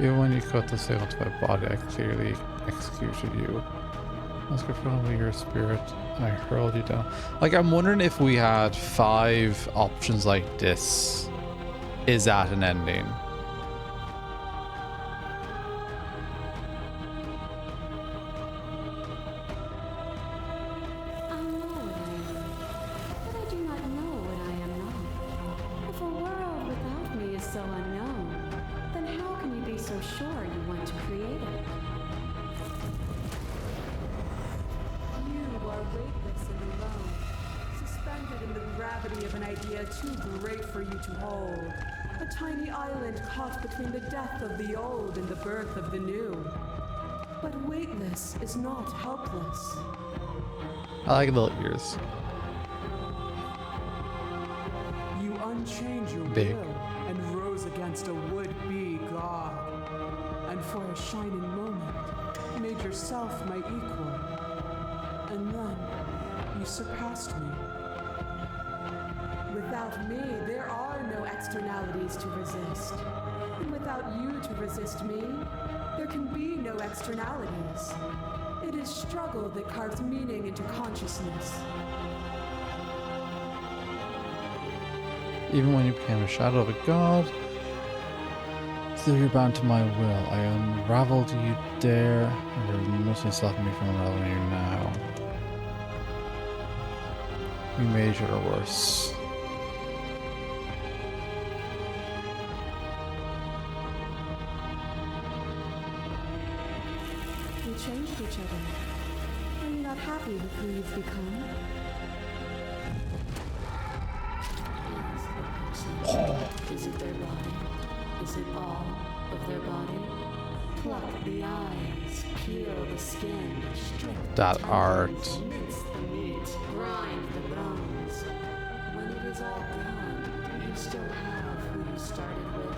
Even when you cut the signal to my body, I clearly executed you. I was confronted your spirit, and I hurled you down. Like, I'm wondering if we had 5 options like this, is that an ending? I know what I am, but I do not know what I am not. If a world without me is so unknown, then how can you be so sure you want to create it? You are weightless and alone, suspended in the gravity of an idea too great for you to hold. A tiny island caught between the death of the old and the birth of the new. But weightless is not helpless. I like little ears. You unchained your Big. will and rose against a would-be god. And for a shining moment, made yourself my equal. And then, you surpassed me. Without me, there are no externalities to resist. And without you to resist me, there can be no externalities. It is struggle that carves meaning into consciousness. Even when you became a shadow of a god, still you're bound to my will. I unraveled you there, and there is nothing stopping me from unraveling you now. We made each other worse. We changed each other. Are you not happy with who you've become? Is it their body? Is it all of their body? Pluck the eyes, peel the skin, strip That the art. tendons, mince the meat, grind the bones. When it is all gone, do you still have who you started with?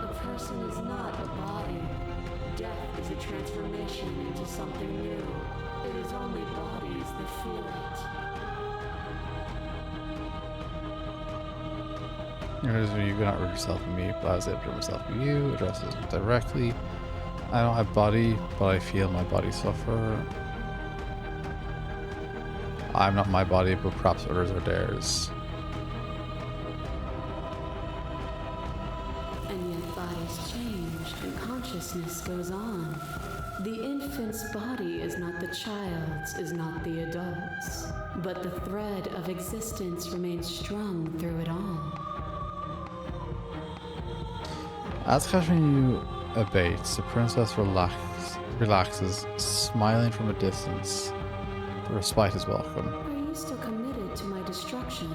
A person is not a body. Death is a transformation into something new. It is only bodies that feel it. You cannot rid yourself of me, but I was able to rid myself of you, addresses it directly. I don't have body, but I feel my body suffer. I'm not my body, but perhaps others are theirs. And yet bodies change and consciousness goes on. The infant's body is not the child's, is not the adult's, but the thread of existence remains strung through it all. As Kashmir abates, the princess relaxes, smiling from a distance. The respite is welcome. Are you still committed to my destruction,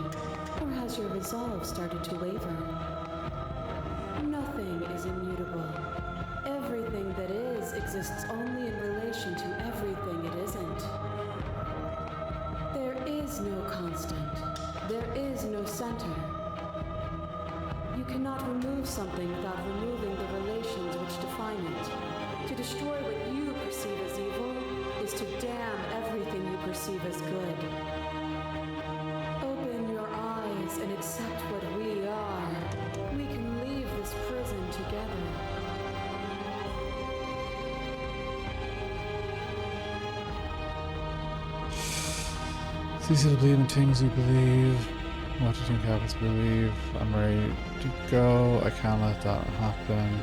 or has your resolve started to waver? Nothing is immutable. Everything that is exists only in relation to everything it isn't. There is no constant. There is no center. You cannot remove something without removing the relations which define it. To destroy what you perceive as evil is to damn everything you perceive as good. Open your eyes and accept what we are. We can leave this prison together. It's easy to believe in things you believe. What do you think happens to believe? I'm ready to go. I can't let that happen.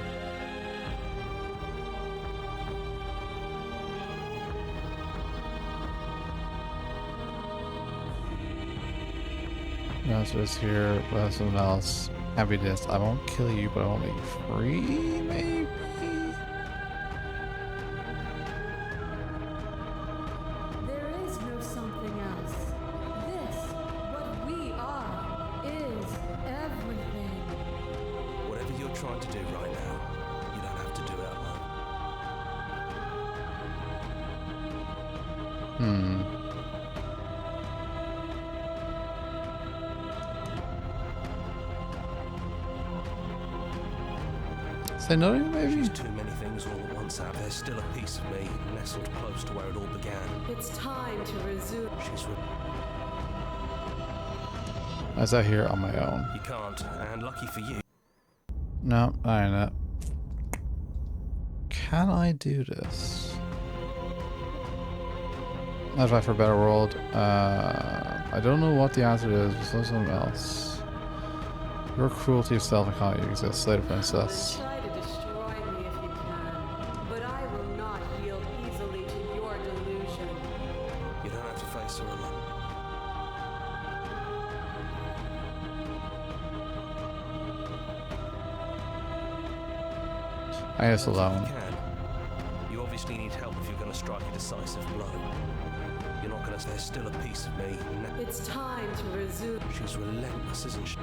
The answer is here. We'll have someone else. Can't be this. I won't kill you, but I won't make you free, maybe? There is no something else. This, what we are, is everything. Whatever you're trying to do right now, you don't have to do it alone. Say nothing, maybe? She's too many things all at once out. There's still a piece of me nestled close to where it all began. It's time to resume. She's As I hear on my own. You can't, and lucky for you. No, I ain't it. Can I do this? I'd fight for a better world. I don't know what the answer is, but something else. Your cruelty of self and can't exist, later princess. Try to destroy me if you can, but I will not yield easily to your delusion. You don't have to face her alone. I guess alone. You can. You obviously need help if you're going to strike a decisive blow. You're not going to. There's still a piece of me. It's time to resume. She's relentless, isn't she?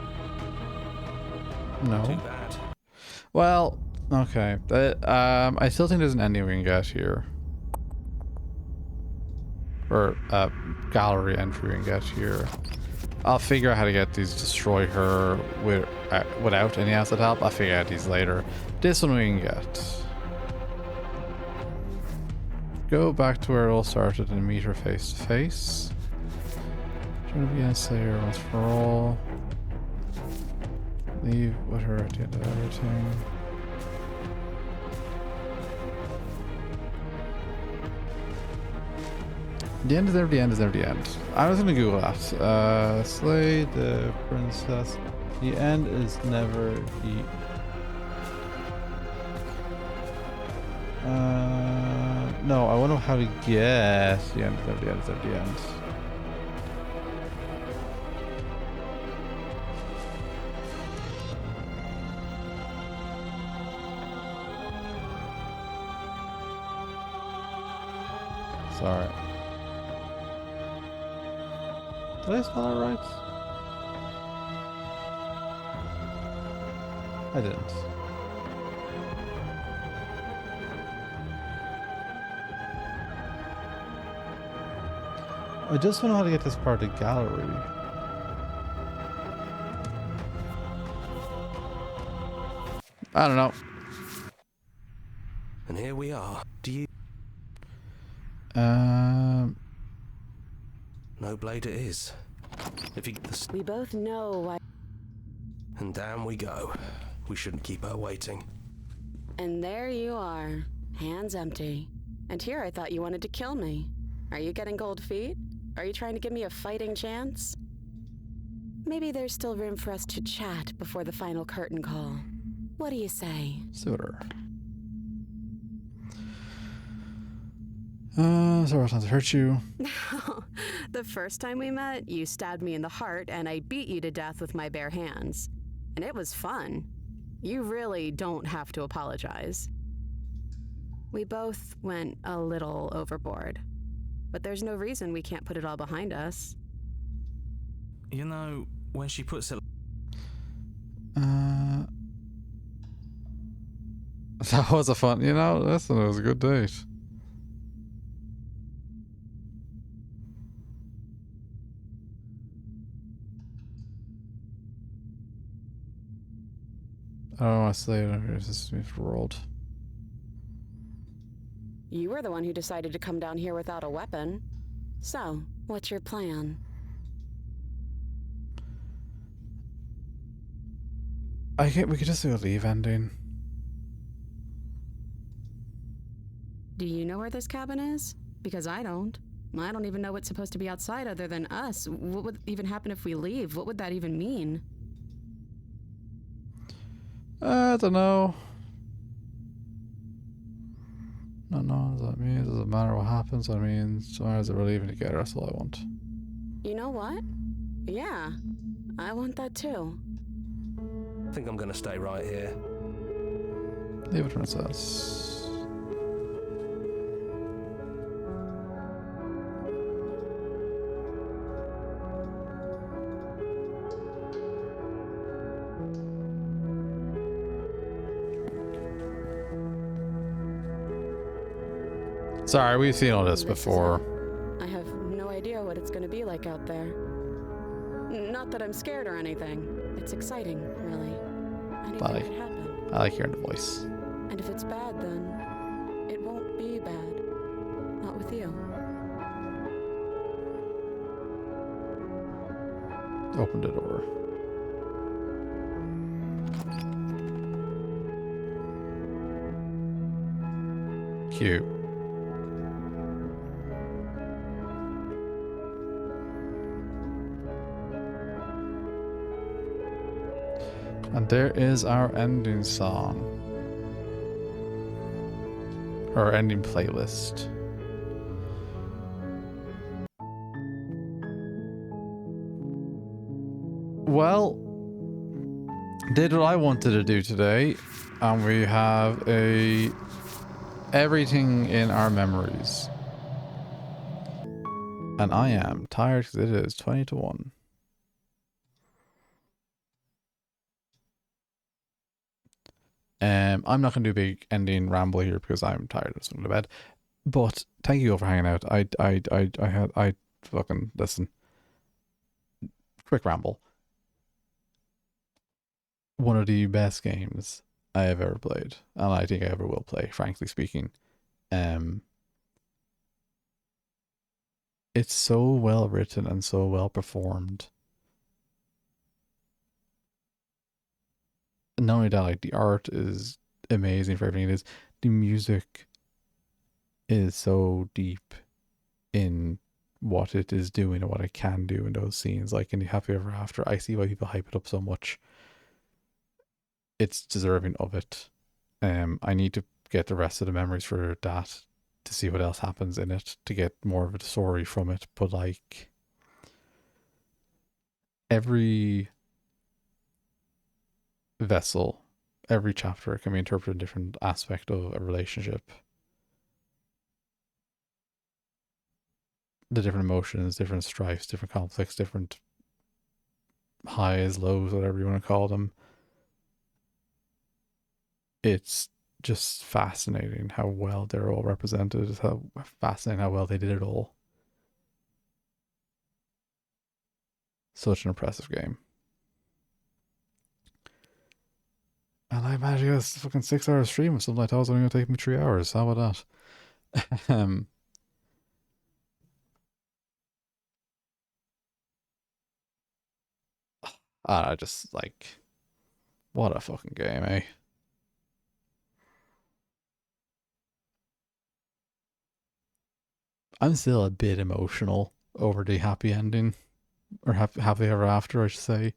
No. Too bad. Well, okay. I still think there's an ending we can get here. Or a gallery entry we can get here. I'll figure out how to get these, destroy her without any asset help. I'll figure out these later. This one we can get. Go back to where it all started and meet her face to face. Trying to be a slayer once for all. Leave with her at the end of everything. The end is never the end is never the end. I was gonna Google that. Slay the princess. The end is never the. No, I wonder how to get the end is never the end is never the end. Sorry. Did I spell it right? I didn't. I just want to know how to get this part of the gallery. I don't know. And here we are. Do you? No blade it is. If you get the. We both know why. And down we go. We shouldn't keep her waiting. And there you are. Hands empty. And here I thought you wanted to kill me. Are you getting cold feet? Are you trying to give me a fighting chance? Maybe there's still room for us to chat before the final curtain call. What do you say? Suitor. Sorry, I was trying to hurt you. The first time we met, you stabbed me in the heart and I beat you to death with my bare hands. And it was fun. You really don't have to apologize. We both went a little overboard. But there's no reason we can't put it all behind us. You know, when she puts it... That was a fun, you know, listen, it was a good date. I don't want to say it. Here's this world. You were the one who decided to come down here without a weapon. So, what's your plan? We could just do a leave ending. Do you know where this cabin is? Because I don't. I don't even know what's supposed to be outside other than us. What would even happen if we leave? What would that even mean? I don't know. No, does that mean? Does it matter what happens? I mean, as long as we're leaving together, that's all I want. You know what? Yeah, I want that too. I think I'm gonna stay right here. Leave it, princess. Sorry, we've seen all this before. I have no idea what it's going to be like out there. Not that I'm scared or anything. It's exciting, really. Anything could happen. I like hearing the voice. And if it's bad, then it won't be bad. Not with you. Open the door. Cute. And there is our ending song. Or ending playlist. Well, did what I wanted to do today, and we have everything in our memories. And I am tired because it is 20 to 1. I'm not going to do a big ending ramble here because I'm tired of going to bed. But thank you all for hanging out. I fucking listen. Quick ramble. One of the best games I have ever played, and I think I ever will play, frankly speaking. It's so well written and so well performed. Not only that, like, the art is amazing for everything it is. The music is so deep in what it is doing and what it can do in those scenes. Like in the Happy Ever After, I see why people hype it up so much. It's deserving of it. I need to get the rest of the memories for that to see what else happens in it, to get more of a story from it. But like, every vessel, every chapter can be interpreted in a different aspect of a relationship. The different emotions, different strifes, different conflicts, different highs, lows, whatever you want to call them. It's just fascinating how well they're all represented. It's how fascinating how well they did it all. Such an impressive game. And I managed to get a fucking 6-hour stream of something I thought was only going to take me 3 hours. How about that? I just, like, what a fucking game, eh? I'm still a bit emotional over the happy ending, or happy ever after, I should say.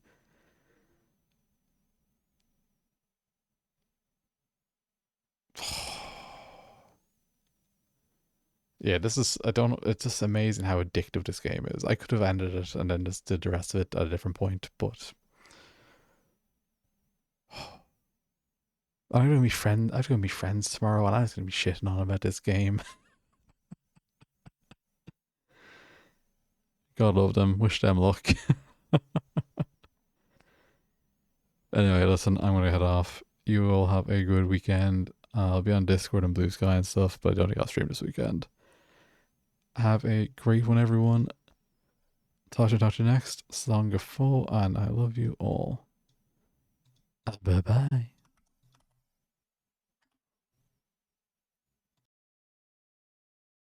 Yeah, this is, I don't know, it's just amazing how addictive this game is. I could have ended it and then just did the rest of it at a different point, but I'm gonna be friends tomorrow, and I'm just gonna be shitting on about this game. God love them, wish them luck. Anyway, listen, I'm gonna head off. You all have a good weekend. I'll be on Discord and Blue Sky and stuff, but I don't think I'll stream this weekend. Have a great one, everyone. Talk to you next. Song of full, and I love you all. Bye bye.